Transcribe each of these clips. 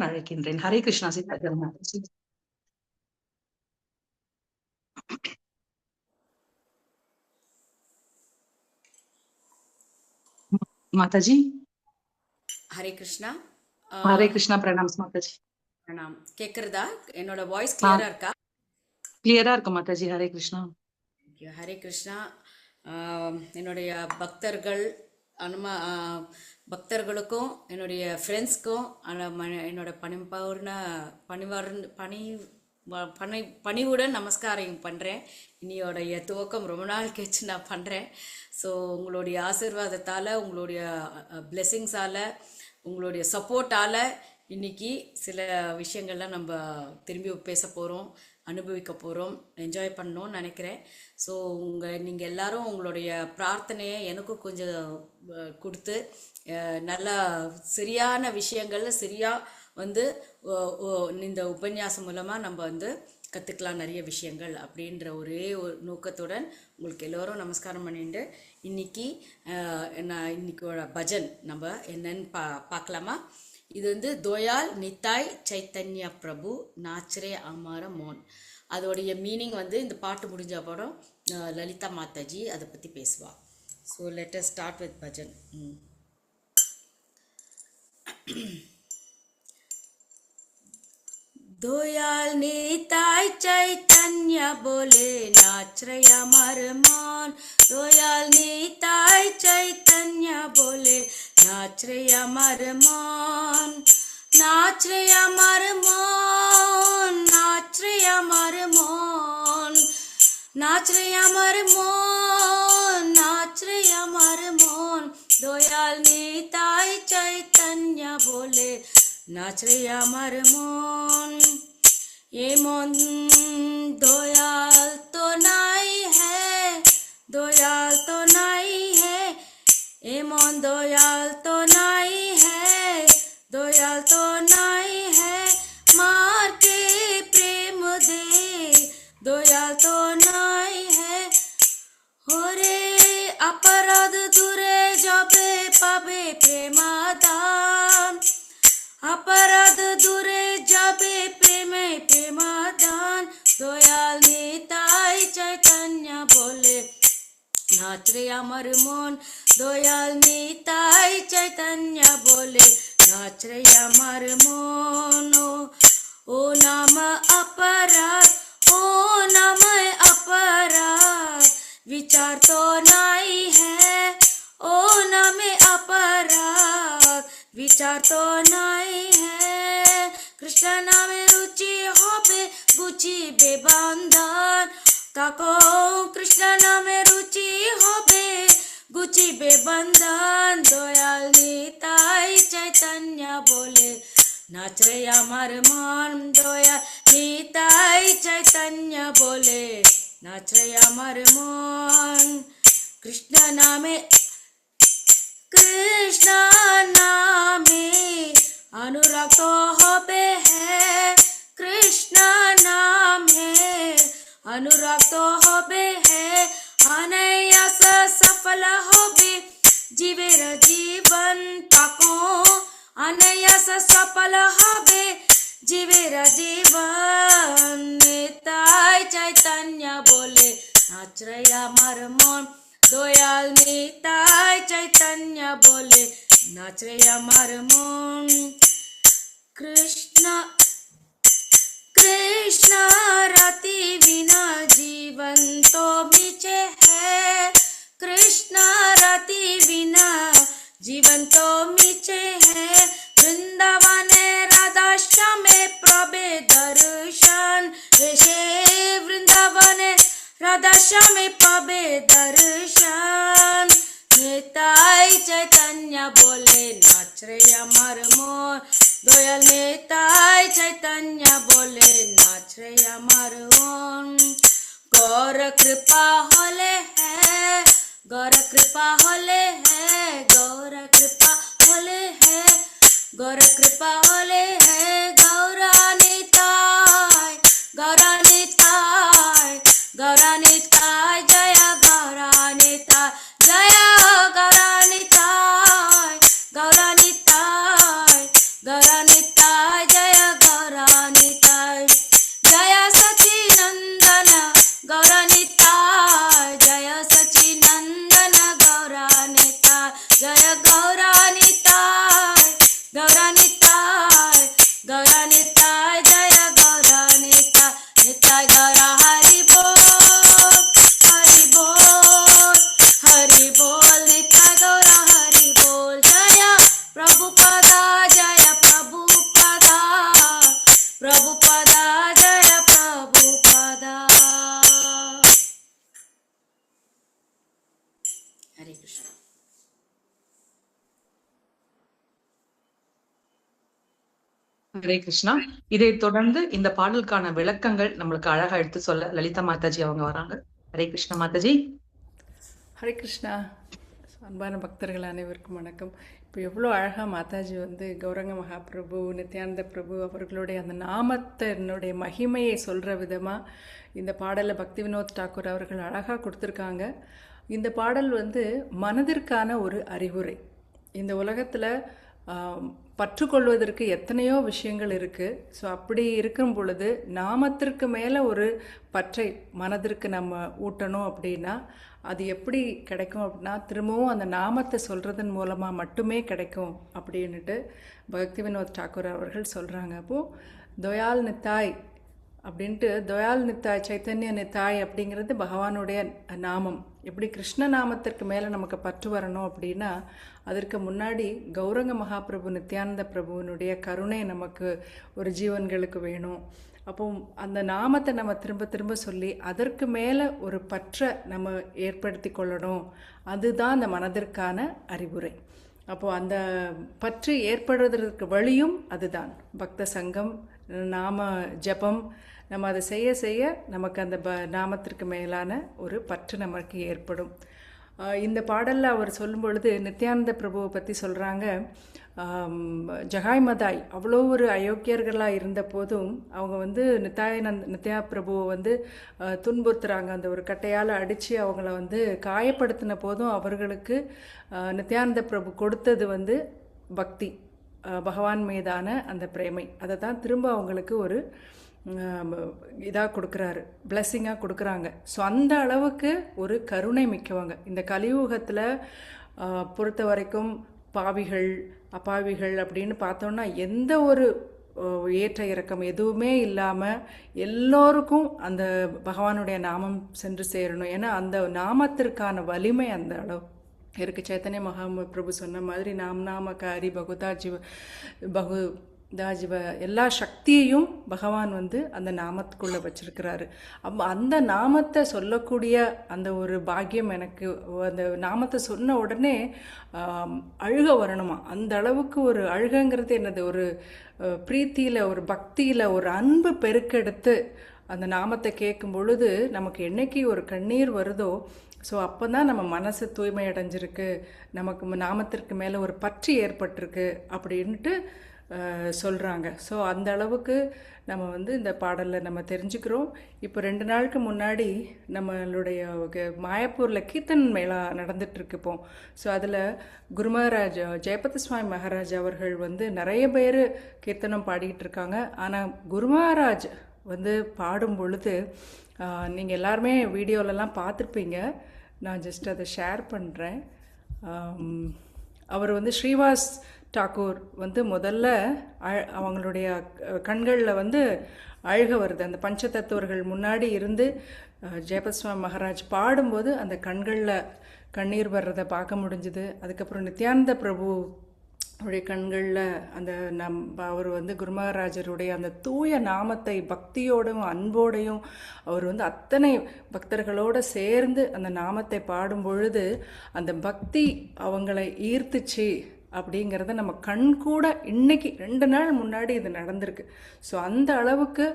அன்புடன் அழைக்கின்றேன். ஹரே கிருஷ்ணா சிஸ்டர் மாதாஜி. மாதாஜி ஹரே கிருஷ்ணா. ஹரே கிருஷ்ணா. பிரணாம் மாதாஜி. பிரணாம். கேக்குறதா? என்னோட வாய்ஸ் கிளியரா இருக்கா? கிளியரா இருக்கு மாதாஜி. ஹரே கிருஷ்ணா. ஹரே கிருஷ்ணா. என்னுடைய பக்தர்கள் அனுமா பக்தர்களுக்கும் என்னுடைய ஃப்ரெண்ட்ஸ்க்கும் என்னோட பணிவுடன் நமஸ்காரம் பண்ணுறேன். இன்னையோடைய துவக்கம் ரொம்ப நாள் கழிச்சு நான் பண்ணுறேன். ஸோ உங்களுடைய ஆசீர்வாதத்தால், உங்களுடைய பிளெஸ்ஸிங்ஸால், உங்களுடைய சப்போர்ட்டால் இன்னைக்கு சில விஷயங்கள்லாம் நம்ம திரும்பி பேச போகிறோம், அனுபவிக்க போகிறோம், என்ஜாய் பண்ணணும்னு நினைக்கிறேன். ஸோ நீங்கள் எல்லாரும் உங்களுடைய பிரார்த்தனையை எனக்கும் கொஞ்சம் கொடுத்து நல்லா சரியான விஷயங்கள் சரியாக வந்து இந்த உபன்யாசம் மூலமாக நம்ம வந்து கற்றுக்கலாம் நிறைய விஷயங்கள் அப்படின்ற ஒரே ஒரு நோக்கத்துடன் உங்களுக்கு எல்லோரும் நமஸ்காரம் பண்ணிட்டு இன்னைக்கோட பஜன் நம்ம என்னன்னு பார்க்கலாமா? இது வந்து தோயால் நித்தாய் சைத்தன்யா பிரபு நாச்சரே அமார மோன். அதோடைய மீனிங் வந்து இந்த பாட்டு முடிஞ்ச அப்புறம் லலிதா மாதாஜி அதை பற்றி பேசுவா. So let us start with bhajan. दयाल निताय चैतन्य बोले नाच रे अमर मान। दयाल निताय चैतन्य बोले नाच रे अमर मान। नाच रे अमर मान, नाच रे अमर मान, नाच रे अमर मान, नाच रे अमर मान। दयाल निताय चैतन्य बोले नाच रे अमर मन। ये मन दयाल तो नहीं है, दयाल तो नहीं है, ये मन दयाल तो नहीं है, दयाल तो नहीं है। मार के प्रेम दे दयाल तो नहीं है। होरे अपराध दूरे जाबे पाबे प्रेमादान। अपराध दूरे जाबे प्रेमे प्रेमादान। दयाल निताय चैतन्य बोले नाच रे अमर मन। दयाल निताय चैतन्य बोले नाच रे अमर मन। ओ नाम अपराध, ओ नाम अपराध, विचार तो नहीं है। ओ नाम अपराध, विचार तो नहीं है। कृष्ण नाम रुचि होबे गुची बेबंधन। ताको कृष्ण नाम रुचि होबे गुची बेबंधन। दयाल निताय चैतन्य बोले नाच रे अमर मन। दयाल निताय चैतन्य बोले नाच रे अमर मन। कृष्ण नामे कृष्ण नामे अनुरक्त होबे है। कृष्ण नाम है अनुरक्त होबे है। अनायास सफल होबे जीवेर जीवन। ताको अनायास सफल होबे जीवेर जीवन। निताय चैतन्य बोले नाच रे अमर मन। दयाल निताय चैतन्य बोले नाच रे अमर मन। कृष्ण कृष्ण रति बिना जीवन तो मीचे है। कृष्ण रति बिना जीवन तो मीचे है। वृंदावन राधा श्यामे प्रभे दर्शन। ऋषे वृंदावन राधा श्यामे प्रभे दर्शन। निताय चैतन्य बोले नाच रे अमर मन। दयाल निताय चैतन्य बोले नाच रे अमर मन। गौर कृपा होले है, गौर कृपा होले है, गौर कृपा होले है, गौर कृपा होले है। गौरानिताय गौरानिताय गौरानिताय जय गौरानिताय जय गौरानिताय गौरानिताय गौरानिताय जय பிரபுபதா ஜெய பிரபுபதா. ஹரே கிருஷ்ணா. ஹரே கிருஷ்ணா. இதை தொடர்ந்து இந்த பாடலுக்கான விளக்கங்கள் நம்மளுக்கு அழகா எடுத்து சொல்ல லலிதா மாதாஜி அவங்க வராங்க. ஹரே கிருஷ்ணா மாதாஜி. ஹரே கிருஷ்ணா. அன்பான பக்தர்கள் அனைவருக்கும் வணக்கம். இப்போ எவ்வளோ அழகாக மாதாஜி வந்து கௌரங்க மகாபிரபு, நித்யானந்த பிரபு அவர்களுடைய அந்த நாமத்தினுடைய மகிமையை சொல்கிற விதமாக இந்த பாடலை பக்தி வினோத் தாக்கூர் அவர்கள் அழகாக கொடுத்துருக்காங்க. இந்த பாடல் வந்து மனதிற்கான ஒரு அறிவுரை. இந்த உலகத்தில் பற்றுக்கொள்வதற்கு எத்தனையோ விஷயங்கள் இருக்குது. ஸோ அப்படி இருக்கும் பொழுது நாமத்திற்கு மேலே ஒரு பற்றை மனதிற்கு நம்ம ஊட்டணும் அப்படின்னா அது எப்படி கிடைக்கும் அப்படின்னா திரும்பவும் அந்த நாமத்தை சொல்கிறதன் மூலமாக மட்டுமே கிடைக்கும் அப்படின்ட்டு பக்தி வினோத் தாக்கூர் அவர்கள் சொல்கிறாங்க. அப்போது தயால் நித்தாய் அப்படின்ட்டு தயால் நித்தாய், சைத்தன்ய நித்தாய் அப்படிங்கிறது பகவானுடைய நாமம். எப்படி கிருஷ்ண நாமத்திற்கு மேலே நமக்கு பற்று வரணும் அப்படின்னா அதற்கு முன்னாடி கௌரங்க மகாபிரபு நித்யானந்த பிரபுவினுடைய கருணை நமக்கு ஒரு ஜீவன்களுக்கு வேணும். அப்போ அந்த நாமத்தை நம்ம திரும்ப திரும்ப சொல்லி அதற்கு மேலே ஒரு பற்றை நம்ம ஏற்படுத்தி கொள்ளணும். அதுதான் அந்த மனதிற்கான அறிவுரை. அப்போது அந்த பற்று ஏற்படுவதற்கு வழியும் அதுதான் பக்த சங்கம், நாம ஜபம். நம்ம அதை செய்ய செய்ய நமக்கு அந்த நாமத்திற்கு மேலான ஒரு பற்று நமக்கு ஏற்படும். இந்த பாடலில் அவர் சொல்லும் பொழுது நித்யானந்த பிரபுவை பற்றி சொல்கிறாங்க. ஜகாய் மதாய் அவ்வளோ ஒரு அயோக்கியர்களாக இருந்த போதும் அவங்க வந்து நித்யா பிரபுவை வந்து துன்புறுத்துகிறாங்க. அந்த ஒரு கட்டையால் அடித்து அவங்கள வந்து காயப்படுத்தின போதும் அவர்களுக்கு நித்யானந்த பிரபு கொடுத்தது வந்து பக்தி, பகவான் மீதான அந்த பிரேமை. அதை தான் திரும்ப அவங்களுக்கு ஒரு இதாக கொடுக்குறாரு, பிளெஸ்ஸிங்காக கொடுக்குறாங்க. ஸோ அந்த அளவுக்கு ஒரு கருணை மிக்கவங்க. இந்த கலியுகத்தில் பொறுத்த வரைக்கும் பாவிகள் அப்பாவிகள் அப்படின்னு பார்த்தோன்னா எந்த ஒரு ஏற்ற இறக்கம் எதுவுமே இல்லாமல் எல்லோருக்கும் அந்த பகவானுடைய நாமம் சென்று சேரணும். ஏன்னா அந்த நாமத்திற்கான வலிமை அந்த அளவு இருக்குது. சைத்தன்ய மகாபிரபு சொன்ன மாதிரி நாமகாரி பகுதா ஜீவ எல்லா சக்தியையும் பகவான் வந்து அந்த நாமத்துக்குள்ளே வச்சிருக்கிறாரு. அந்த நாமத்தை சொல்லக்கூடிய அந்த ஒரு பாக்கியம் எனக்கு, அந்த நாமத்தை சொன்ன உடனே அழுக வரணுமா. அந்த அளவுக்கு ஒரு அழுகங்கிறது என்னது, ஒரு பிரீத்தியில், ஒரு பக்தியில், ஒரு அன்பு பெருக்கெடுத்து அந்த நாமத்தை கேட்கும் பொழுது நமக்கு என்னைக்கு ஒரு கண்ணீர் வருதோ ஸோ அப்போ தான் நம்ம மனசு தூய்மை அடைஞ்சிருக்கு, நமக்கு நாமத்திற்கு மேலே ஒரு பற்று ஏற்பட்டிருக்கு அப்படின்ட்டு சொல்கிறாங்க. ஸோ அந்த அளவுக்கு நம்ம வந்து இந்த பாடலில் நம்ம தெரிஞ்சுக்கிறோம். இப்போ 2 நாளுக்கு முன்னாடி நம்மளுடைய மாயாப்பூரில் கீர்த்தன் மேளா நடந்துகிட்ருக்கு இப்போ. ஸோ அதில் குருமகாராஜ் ஜெயபதி சுவாமி மகாராஜ் அவர்கள் வந்து நிறைய பேர் கீர்த்தனம் பாடிக்கிட்டு இருக்காங்க. ஆனால் குருமகாராஜ் வந்து பாடும் பொழுது நீங்கள் எல்லாருமே வீடியோலலாம் பார்த்துருப்பீங்க, நான் ஜஸ்ட் அதை ஷேர் பண்ணுறேன். அவர் வந்து ஸ்ரீவாஸ் தாக்கூர் வந்து முதல்ல அவங்களுடைய கண்களில் வந்து அழுக வருது. அந்த பஞ்சதத்துவர்கள் முன்னாடி இருந்து ஜெயபத்ஸ்வாமி மகாராஜ் பாடும்போது அந்த கண்களில் கண்ணீர் வர்றதை பார்க்க முடிஞ்சுது. அதுக்கப்புறம் நித்யானந்த பிரபு அவருடைய கண்களில் அந்த அவர் வந்து குருமகாராஜருடைய அந்த தூய நாமத்தை பக்தியோடும் அன்போடையும் அவர் வந்து அத்தனை பக்தர்களோடு சேர்ந்து அந்த நாமத்தை பாடும் பொழுது அந்த பக்தி அவங்களை ஈர்த்துச்சு அப்படிங்கிறத நம்ம கண் கூட இன்னைக்கு 2 நாள் முன்னாடி இது நடந்திருக்கு. ஸோ அந்த அளவுக்கு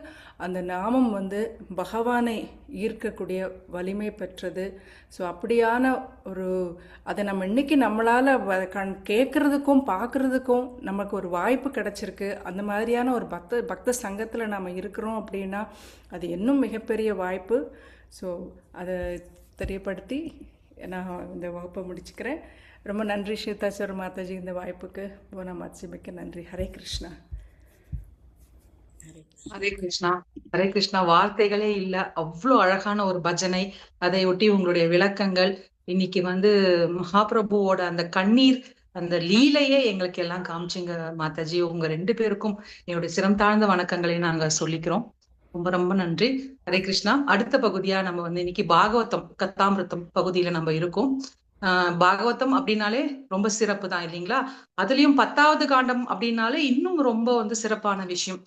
அந்த நாமம் வந்து பகவானை ஈர்க்கக்கூடிய வலிமை பெற்றது. ஸோ அப்படியான ஒரு அதை நம்ம இன்னைக்கு நம்மளால் கேட்குறதுக்கும் பார்க்குறதுக்கும் நமக்கு ஒரு வாய்ப்பு கிடச்சிருக்கு. அந்த மாதிரியான ஒரு பக்த சங்கத்தில் நம்ம இருக்கிறோம் அப்படின்னா அது இன்னும் மிகப்பெரிய வாய்ப்பு. ஸோ அதை தெரியப்படுத்தி நான் இந்த வகுப்பை முடிச்சுக்கிறேன். ரொம்ப நன்றி ஸ்ரீதாச்சர் மாதாஜி இந்த வாய்ப்புக்கு. போனா மாட்சிமிக்க நன்றி. ஹரே கிருஷ்ணா. ஹரே கிருஷ்ணா. ஹரே கிருஷ்ணா. வார்த்தைகளே இல்ல, அவ்வளவு அழகான ஒரு பஜனை. அதை ஒட்டி உங்களுடைய விளக்கங்கள், இன்னைக்கு வந்து மகாபிரபுவோட அந்த கண்ணீர், அந்த லீலையே எங்களுக்கு எல்லாம் காமிச்சிங்க மாதாஜி. உங்க 2 பேருக்கும் என்னுடைய சிரம் தாழ்ந்த வணக்கங்களை நாங்க சொல்லிக்கிறோம். ரொம்ப ரொம்ப நன்றி. ஹரே கிருஷ்ணா. அடுத்த பகுதியா நம்ம வந்து இன்னைக்கு பாகவதம் கத்தாமிருத்தம் பகுதியில நம்ம இருக்கோம். பாகவதம் அப்படின்னாலே ரொம்ப சிறப்பு தான் இல்லைங்களா? அதுலயும் 10வது காண்டம் அப்படின்னாலே இன்னும் ரொம்ப வந்து சிறப்பான விஷயம்.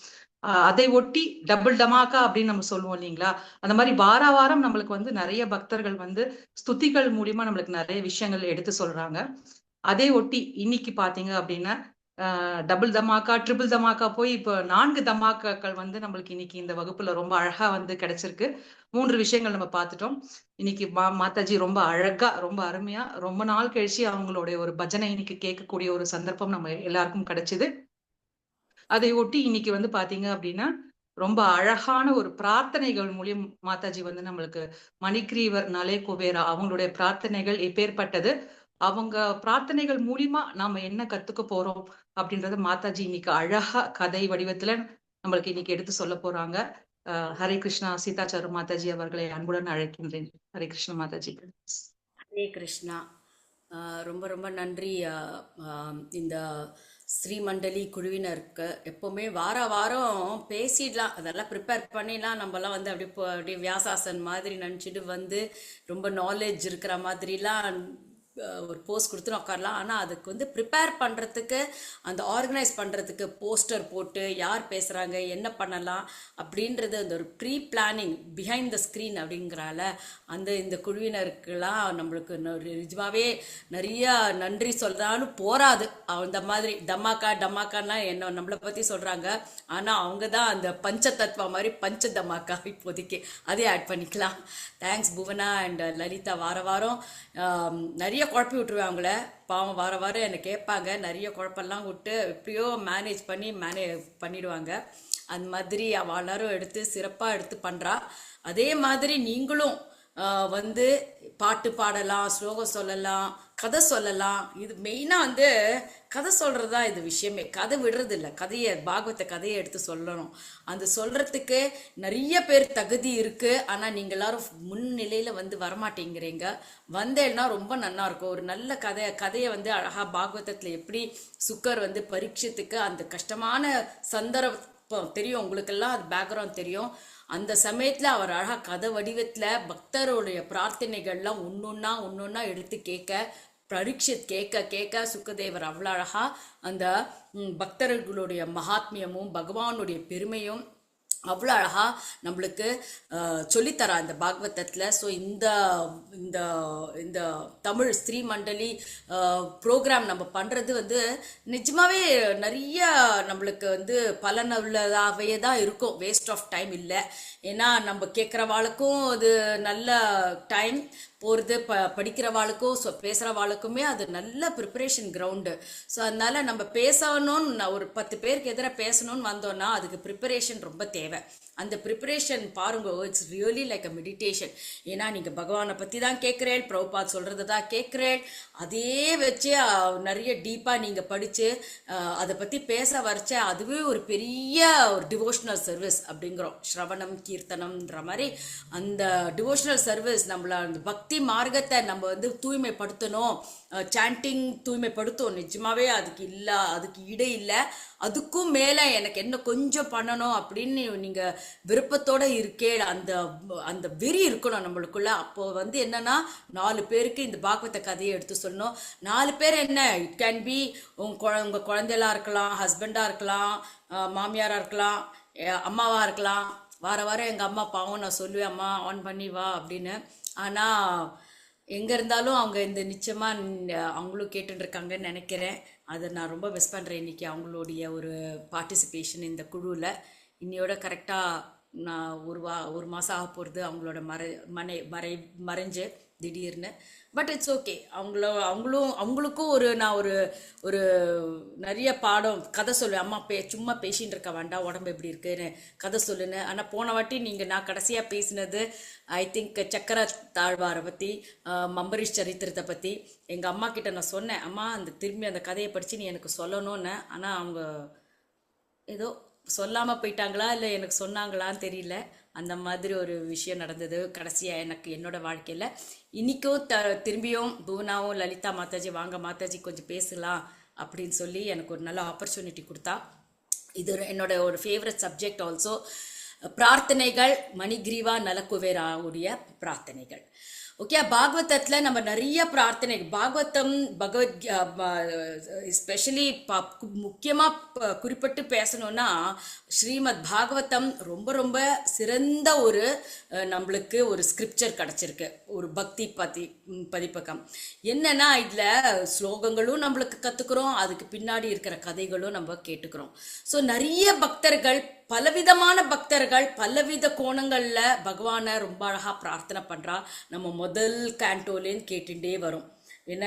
அதை ஒட்டி டபுள் டமாக்கா அப்படின்னு நம்ம சொல்லுவோம் இல்லைங்களா? அந்த மாதிரி வார வாரம் நம்மளுக்கு வந்து நிறைய பக்தர்கள் வந்து ஸ்துதிகள் மூலியமா நம்மளுக்கு நிறைய விஷயங்கள் எடுத்து சொல்றாங்க. அதை ஒட்டி இன்னைக்கு பாத்தீங்க அப்படின்னா டபுள் தமாக்கா, ட்ரிபிள் தமாக்கா போய் இப்போ 4 தமாக்காக்கள் வந்து நம்மளுக்கு இன்னைக்கு இந்த வகுப்புல ரொம்ப அழகா வந்து கிடைச்சிருக்கு. 3 விஷயங்கள் நம்ம பார்த்துட்டோம். இன்னைக்கு மாதாஜி ரொம்ப அழகா, ரொம்ப அருமையா, ரொம்ப நாள் கழிச்சு அவங்களுடைய ஒரு பஜனை இன்னைக்கு கேட்கக்கூடிய ஒரு சந்தர்ப்பம் நம்ம எல்லாருக்கும் கிடைச்சது. அதை ஒட்டி இன்னைக்கு வந்து பாத்தீங்க அப்படின்னா ரொம்ப அழகான ஒரு பிரார்த்தனைகள் மூலியம் மாதாஜி வந்து நம்மளுக்கு மணிக்ரீவர், நலே குபேரா அவங்களுடைய பிரார்த்தனைகள் எப்பேற்பட்டது, அவங்க பிரார்த்தனைகள் மூலியமா நாம என்ன கத்துக்க போறோம் அப்படின்றத மாதாஜி இன்னைக்கு அழகா கதை வடிவத்துல நம்மளுக்கு இன்னைக்கு எடுத்து சொல்ல போறாங்க. ஹரே கிருஷ்ணா. சீதாச்சாரு மாதாஜி அவர்களை அன்புடன் அழைக்கின்றேன். ஹரே கிருஷ்ண மாதாஜி. ஹரே கிருஷ்ணா. ரொம்ப ரொம்ப நன்றி. இந்த ஸ்ரீமண்டலி குழுவினருக்கு எப்போவுமே வார வாரம் பேசிடலாம், அதெல்லாம் ப்ரிப்பேர் பண்ணிடலாம். நம்மலாம் வந்து அப்படியே வியாசாசன் மாதிரி நினச்சிட்டு வந்து ரொம்ப நாலேஜ் இருக்கிற மாதிரிலாம் ஒரு போஸ்ட் கொடுத்துன்னு உட்காரலாம். ஆனால் அதுக்கு வந்து ப்ரிப்பேர் பண்ணுறதுக்கு, அந்த ஆர்கனைஸ் பண்ணுறதுக்கு போஸ்டர் போட்டு யார் பேசுகிறாங்க, என்ன பண்ணலாம் அப்படின்றது அந்த ஒரு pre planning behind the screen அப்படிங்கிறால இந்த குழுவினருக்கெல்லாம் நம்மளுக்கு நிஜமாவே நிறைய நன்றி சொல்கிறாலும் போராது. அந்த மாதிரி டமாக்காலாம் என்ன நம்மளை பற்றி சொல்கிறாங்க, ஆனால் அவங்க தான் அந்த பஞ்ச தத்துவா மாதிரி பஞ்ச தமாக்கா இப்போதைக்கு அதே ஆட் பண்ணிக்கலாம். Thanks Bhuvana and Lalitha. வார வாரம் நிறைய குழப்பி விட்டுருவேன் அவங்கள. பாவம் வார வாரம் என்னை கேட்பாங்க, நிறைய குழப்பெல்லாம் விட்டு எப்படியோ மேனேஜ் பண்ணிடுவாங்க. அந்த மாதிரி அவள் எல்லாரும் எடுத்து சிறப்பாக எடுத்து பண்ணுறா. அதே மாதிரி நீங்களும் வந்து பாட்டு பாடலாம், ஸ்லோகம் சொல்லலாம், கதை சொல்லலாம். இது மெயினாக வந்து கதை சொல்கிறது தான் இது விஷயமே. கதை விடுறது இல்லை, கதையை பாகவத கதையை எடுத்து சொல்லணும். அந்த சொல்கிறதுக்கு நிறைய பேர் தகுதி இருக்குது. ஆனால் நீங்கள் எல்லாரும் முன்னிலையில் வந்து வரமாட்டேங்கிறீங்க. வந்தேன்னா ரொம்ப நல்லா இருக்கும். ஒரு நல்ல கதையை வந்து அழகாக பாகவதத்தில் எப்படி சுக்கர் வந்து பரீட்சத்துக்கு அந்த கஷ்டமான சந்தர்ப்பம் தெரியும் உங்களுக்கெல்லாம், அது பேக்ரவுண்ட் தெரியும். அந்த சமயத்தில் அவர் அழகாக கதை வடிவத்தில் பக்தருடைய பிரார்த்தனைகள்லாம் ஒன்னொன்னா எடுத்து கேட்க, பரீட்சித் கேட்க கேட்க சுக்கதேவர் அவ்வளோ அழகா அந்த பக்தர்களுடைய மகாத்மியமும் பகவானுடைய பெருமையும் அவ்வளோ அழகா நம்மளுக்கு சொல்லித்தரா இந்த பாகவதத்தில். ஸோ இந்த இந்த இந்த தமிழ் ஸ்ரீமண்டலி ப்ரோக்ராம் நம்ம பண்ணுறது வந்து நிஜமாவே நிறைய நம்மளுக்கு வந்து பலனுள்ளதாகவே தான் இருக்கும். வேஸ்ட் ஆஃப் டைம் இல்லை. ஏன்னா நம்ம கேட்குறவாளுக்கும் அது நல்ல டைம் போகிறது, படிக்கிறவாளுக்கும் பேசுகிறவாளுக்குமே அது நல்ல ப்ரிப்பரேஷன் கிரவுண்டு. ஸோ அதனால நம்ம பேசணும்னு ஒரு 10 பேருக்கு எதிராக பேசணும்னு வந்தோன்னா அதுக்கு ப்ரிப்பரேஷன் ரொம்ப தேவை. அந்த ப்ரிப்பரேஷன் பாருங்க, it's really like a meditation. ஏன்னா நீங்கள் பகவானை பற்றி தான் கேட்குறேன், பிரபுபாத் சொல்கிறது தான் கேட்குறேன். அதே வச்சு நிறைய டீப்பாக நீங்கள் படித்து அதை பற்றி பேச வரைச்ச அதுவே ஒரு பெரிய ஒரு டிவோஷனல் சர்வீஸ் அப்படிங்கிறோம். ஸ்ரவணம் கீர்த்தனம்ன்ற மாதிரி அந்த டிவோஷனல் சர்வீஸ் நம்மள அந்த பக்தி மார்க்கத்தை நம்ம வந்து தூய்மைப்படுத்தணும். சாண்டிங் தூய்மைப்படுத்தும். நிஜமாவே அதுக்கு இடை இல்லை. அதுக்கும் மேலே எனக்கு என்ன கொஞ்சம் பண்ணணும் அப்படின்னு நீங்கள் விருப்பத்தோடு இருக்கே, அந்த அந்த வெறி இருக்கணும் நம்மளுக்குள்ள. அப்போ வந்து என்னன்னா 4 பேருக்கு இந்த பாகவத கதையை எடுத்து சொல்லணும். 4 பேர் என்ன, இட் கேன் பி உங்கள் குழந்தைகளா இருக்கலாம், ஹஸ்பண்டாக இருக்கலாம், மாமியாராக இருக்கலாம், அம்மாவாக இருக்கலாம். வார வாரம் எங்கள் அம்மா பாவம் நான் சொல்லுவேன், அம்மா ஆன் பண்ணி வா அப்படின்னு. ஆனால் எங்கே இருந்தாலும் அவங்க இந்த நிச்சயமாக அவங்களும் கேட்டுருக்காங்கன்னு நினைக்கிறேன். அதை நான் ரொம்ப மிஸ் பண்ணுறேன் இன்றைக்கி அவங்களுடைய ஒரு பார்ட்டிசிபேஷன் இந்த குழுவில். இன்னையோட கரெக்டாக நான் ஒரு மாதம் ஆக போகிறது அவங்களோட மறைஞ்சு திடீர்னு. But it's okay. அவங்களுக்கும் நான் ஒரு நிறைய பாடம் கதை சொல்லுவேன். அம்மா சும்மா பேசின்னு இருக்க வேண்டாம், உடம்பு எப்படி இருக்குன்னு கதை சொல்லுன்னு. ஆனால் போன வாட்டி நான் கடைசியாக பேசினது ஐ திங்க் சக்கர தாழ்வாரை பற்றி, மம்பரீஷ் சரித்திரத்தை பற்றி எங்கள் அம்மா கிட்ட நான் சொன்னேன். அம்மா திரும்பி அந்த கதையை படித்து நீ எனக்கு சொல்லணும்னு. ஆனால் அவங்க ஏதோ சொல்லாமல் போயிட்டாங்களா இல்லை எனக்கு சொன்னாங்களான்னு தெரியல. அந்த மாதிரி ஒரு விஷயம் நடந்தது கடைசியாக எனக்கு என்னோட வாழ்க்கையில். இன்றைக்கும் திரும்பியும் புவனாவும் லலிதா மாதாஜி வாங்க மாதாஜி கொஞ்சம் பேசலாம் அப்படின்னு சொல்லி எனக்கு ஒரு நல்ல ஆப்பர்ச்சுனிட்டி கொடுத்தா. இது என்னோட ஒரு ஃபேவரட் சப்ஜெக்ட் ஆல்சோ. பிரார்த்தனைகள் மணிகிரீவா நலக்குவேராவுடைய பிரார்த்தனைகள். ஓகே, பாகவதத்தில் நம்ம நிறைய பிரார்த்தனை, பாகவதம் பகவத் எஸ்பெஷலி முக்கியமாக குறிப்பிட்டு பேசணும்னா ஸ்ரீமத் பாகவதம் ரொம்ப ரொம்ப சிறந்த ஒரு நம்மளுக்கு ஒரு ஸ்கிரிப்சர் கிடச்சிருக்கு, ஒரு பக்தி பதிப்பகம். என்னன்னா இதில் ஸ்லோகங்களும் நம்மளுக்கு கற்றுக்குறோம், அதுக்கு பின்னாடி இருக்கிற கதைகளும் நம்ம கேட்டுக்கிறோம். ஸோ நிறைய பக்தர்கள், பலவிதமான பக்தர்கள் பலவித கோணங்கள்ல பகவானை ரொம்ப அழகா பிரார்த்தனை பண்றா. நம்ம முதல் கேண்டோலேன்னு கேட்டுட்டே வரும். என்ன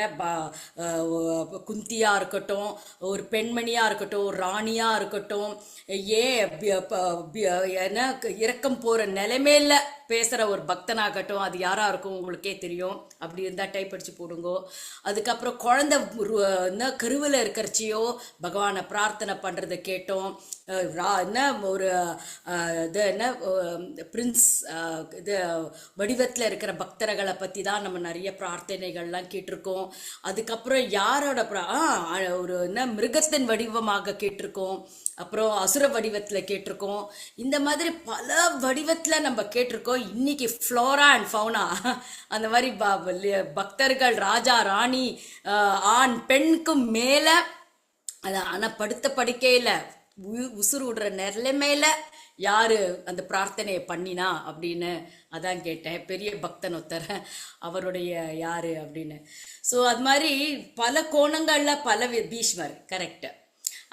குந்தியா இருக்கட்டும், ஒரு பெண்மணியா இருக்கட்டும், ஒரு ராணியா இருக்கட்டும், என்ன இறக்கம் போற நிலைமையில பேசுற ஒரு பக்தனாகட்டும், அது யாரா இருக்கும் உங்களுக்கே தெரியும். அப்படி இருந்தா டைப் அடிச்சு போடுங்கோ. அதுக்கப்புறம் குழந்தை கருவில் இருக்கிறச்சியோ பகவானை பிரார்த்தனை பண்றதை கேட்டோம். என்ன ஒரு இது என்ன பிரின்ஸ் இது வடிவத்தில் இருக்கிற பக்தர்களை பற்றி தான் நம்ம நிறைய பிரார்த்தனைகள்லாம் கேட்டிருக்கோம். அதுக்கப்புறம் யாரோட ஒரு என்ன மிருகத்தின் வடிவமாக கேட்டிருக்கோம், அப்புறம் அசுர வடிவத்தில் கேட்டிருக்கோம். இந்த மாதிரி பல வடிவத்தில் நம்ம கேட்டிருக்கோம். இன்னைக்கு ஃப்ளோரா அண்ட் ஃபவுனா அந்த மாதிரி பக்தர்கள், ராஜா ராணி, ஆண் பெண்ணுக்கும் மேலே ஆனால் படுத்த படுக்கையில் உசுறு விடுற நிலைமையில யாரு அந்த பிரார்த்தனையை பண்ணினா அப்படின்னு அதான் கேட்டேன். பெரிய பக்தன் ஒருத்தர், அவருடைய யாரு அப்படின்னு. ஸோ அது மாதிரி பல கோணங்கள்ல பல பீஷ்மர் கரெக்ட்.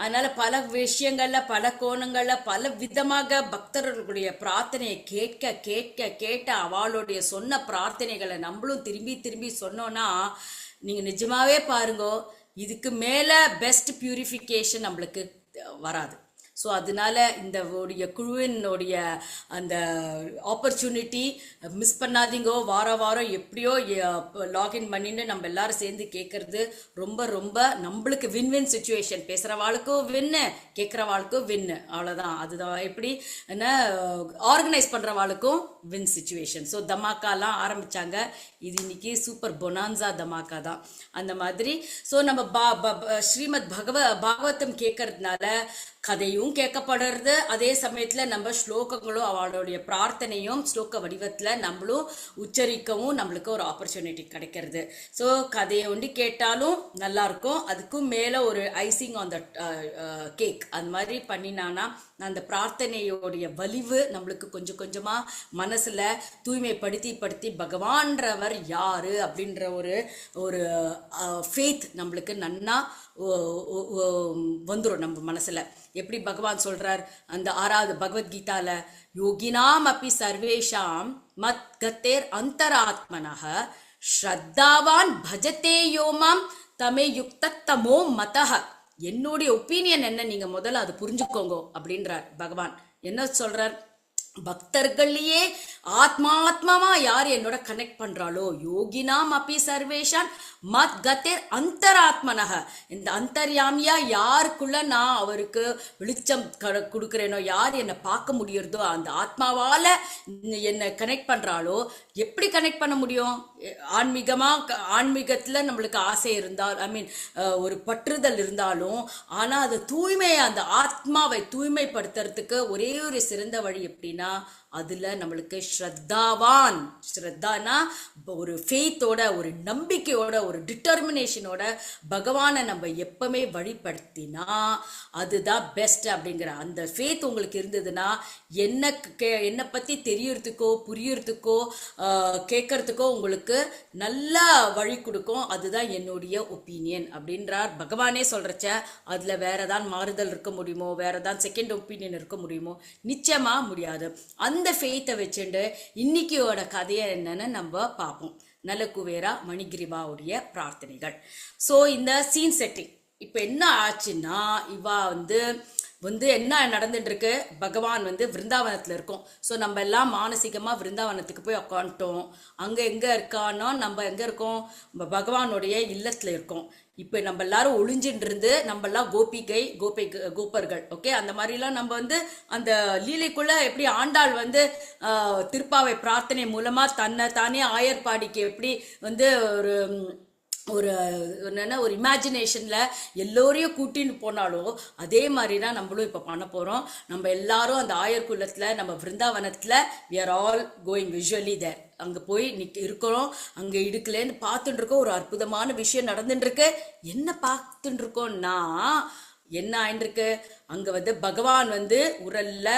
அதனால பல விஷயங்கள்ல பல கோணங்கள்ல பல விதமாக பக்தர்களுடைய பிரார்த்தனையை கேட்க கேட்க கேட்ட அவளுடைய சொன்ன பிரார்த்தனைகளை நம்மளும் திரும்பி திரும்பி சொன்னோன்னா நீங்க நிஜமாவே பாருங்கோ, இதுக்கு மேல பெஸ்ட் பியூரிஃபிகேஷன் நம்மளுக்கு வராது. ஸோ அதனால இந்த குழுவினுடைய அந்த ஆப்பர்ச்சுனிட்டி மிஸ் பண்ணாதீங்கோ. வாரம் வாரம் எப்படியோ லாகின் பண்ணிட்டு நம்ம எல்லாரும் சேர்ந்து கேட்கறது ரொம்ப ரொம்ப நம்மளுக்கு வின் வின் சுச்சுவேஷன். பேசுகிறவாளுக்கும் வின்னு, கேட்குறவாளுக்கும் வின்னு, அவ்வளோதான். அதுதான் எப்படி என்ன ஆர்கனைஸ் பண்ணுறவாளுக்கும் வின் சுச்சுவேஷன். ஸோ தமாக்காலாம் ஆரம்பித்தாங்க. இது இன்னைக்கு சூப்பர் பொனான்சா தமாக்கா தான் அந்த மாதிரி. ஸோ நம்ம ஸ்ரீமத் பாகவதம் கேட்கறதுனால கதையும் கேட்கப்படுறது, அதே சமயத்துல நம்ம ஸ்லோகங்களும் அவளுடைய பிரார்த்தனையும் ஸ்லோக வடிவத்துல நம்மளும் உச்சரிக்கவும் நம்மளுக்கு ஒரு ஆப்பர்ச்சுனிட்டி கிடைக்கிறது. ஸோ கதையை ஒண்டி கேட்டாலும் நல்லா இருக்கும், அதுக்கும் மேல ஒரு ஐசிங் ஆன் த கேக் அந்த மாதிரி பண்ணினானா அந்த பிரார்த்தனையோடைய வலிவு நம்மளுக்கு கொஞ்சம் கொஞ்சமா மனசுல தூய்மைப்படுத்தி படுத்தி பகவான்றவர் யாரு அப்படின்ற ஒரு ஒரு ஃபேத் நம்மளுக்கு நன்னா வந்துடும் நம்ம மனசுல. எப்படி பகவான் சொல்றார் அந்த 6வது பகவத்கீதால, யோகினாம் அப்பி சர்வேஷாம் மத் கத்தேர் அந்தராத்மனஹ ஸ்ரத்தாவான் பஜதே யோமாம் தமே யுக்த தமோ மதஹ. என்னுடைய ஒப்பீனியன் என்ன, நீங்க முதல்ல அது புரிஞ்சுக்கோங்க அப்படின்றார் பகவான். என்ன சொல்றார், பக்தர்களையே ஆத்மாத்மாவா யார் என்னோட கனெக்ட் பண்றாளோ, யோகினாம் அப்பி சர்வேஷான் மத் கத்தேர் அந்தராத்மனக, இந்த அந்தர்யாமியா யாருக்குள்ள நான் அவருக்கு வெளிச்சம் கொடுக்குறேனோ, யார் என்னை பார்க்க முடியறதோ அந்த ஆத்மாவால என்னை கனெக்ட் பண்றாளோ. எப்படி கனெக்ட் பண்ண முடியும்? ஆன்மீகத்துல நம்மளுக்கு ஆசை இருந்தால், ஐ மீன் ஒரு பற்றுதல் இருந்தாலும், ஆனா அது தூய்மையை அந்த ஆத்மாவை தூய்மைப்படுத்துறதுக்கு ஒரே ஒரு சிறந்த வழி எப்படின்னா அதுல நம்மளுக்கு ஸ்ரத்தாவான், ஸ்ரத்தானா ஒரு ஃபெய்த்தோட, ஒரு நம்பிக்கையோட, ஒரு டிட்டர்மினேஷனோட பகவானை நம்ம எப்பவுமே வழிபடுத்தினா அதுதான் பெஸ்ட் அப்படிங்கிற அந்த ஃபெய்த் உங்களுக்கு இருந்ததுன்னா என்னை பத்தி தெரியறதுக்கோ புரியறதுக்கோ கேட்கறதுக்கோ உங்களுக்கு நல்லா வழி கொடுக்கும். அதுதான் என்னுடைய ஒப்பீனியன் அப்படின்றார் பகவானே சொல்றச்ச. அதுல வேற ஏதாவது மாறுதல் இருக்க முடியுமோ, வேற ஏதாவது செகண்ட் ஒப்பீனியன் இருக்க முடியுமோ? நிச்சயமா முடியாது. அந்த ஃபெய்த்தை வச்சுட்டு இன்னைக்கியோட கதையை என்னன்னு நம்ம பார்ப்போம். நலக்குவேரா மணிகிரிவாவுடைய பிரார்த்தனைகள். ஸோ இந்த சீன் செட்டிங் இப்போ என்ன ஆச்சுன்னா, இவா வந்து என்ன நடந்துட்டு இருக்கு, பகவான் விருந்தாவனத்தில் இருக்கும். ஸோ நம்ம எல்லாம் மானசீகமாக விருந்தாவனத்துக்கு போய் உட்காந்துட்டோம். அங்கே எங்கே இருக்கானோ நம்ம எங்கே இருக்கோம், பகவானுடைய இல்லத்தில் இருக்கோம். இப்போ நம்ம எல்லாரும் ஒளிஞ்சின்னு இருந்து நம்ம எல்லாம் கோப்பர்கள் ஓகே. அந்த மாதிரிலாம் நம்ம அந்த லீலைக்குள்ள எப்படி ஆண்டாள் திருப்பாவை பிரார்த்தனை மூலமா தன்னை தானே ஆயர்பாடிக்கு எப்படி ஒரு ஒரு என்னன்னா ஒரு இமேஜினேஷனில் எல்லோரையும் கூட்டின்னு போனாலும் அதே மாதிரி தான் நம்மளும் இப்போ பண்ண போகிறோம். நம்ம எல்லாரும் அந்த ஆயர் குலத்தில் நம்ம விருந்தாவனத்தில் we are all going visually there. அங்கே போய் இருக்கிறோம். அங்கே இடுக்கலேன்னு பார்த்துட்டு இருக்கோம். ஒரு அற்புதமான விஷயம் நடந்துட்டு இருக்கு. என்ன பார்த்துட்டு இருக்கோம்னா என்ன ஆயிருக்கு, அங்க வந்து பகவான் வந்து உரல்ல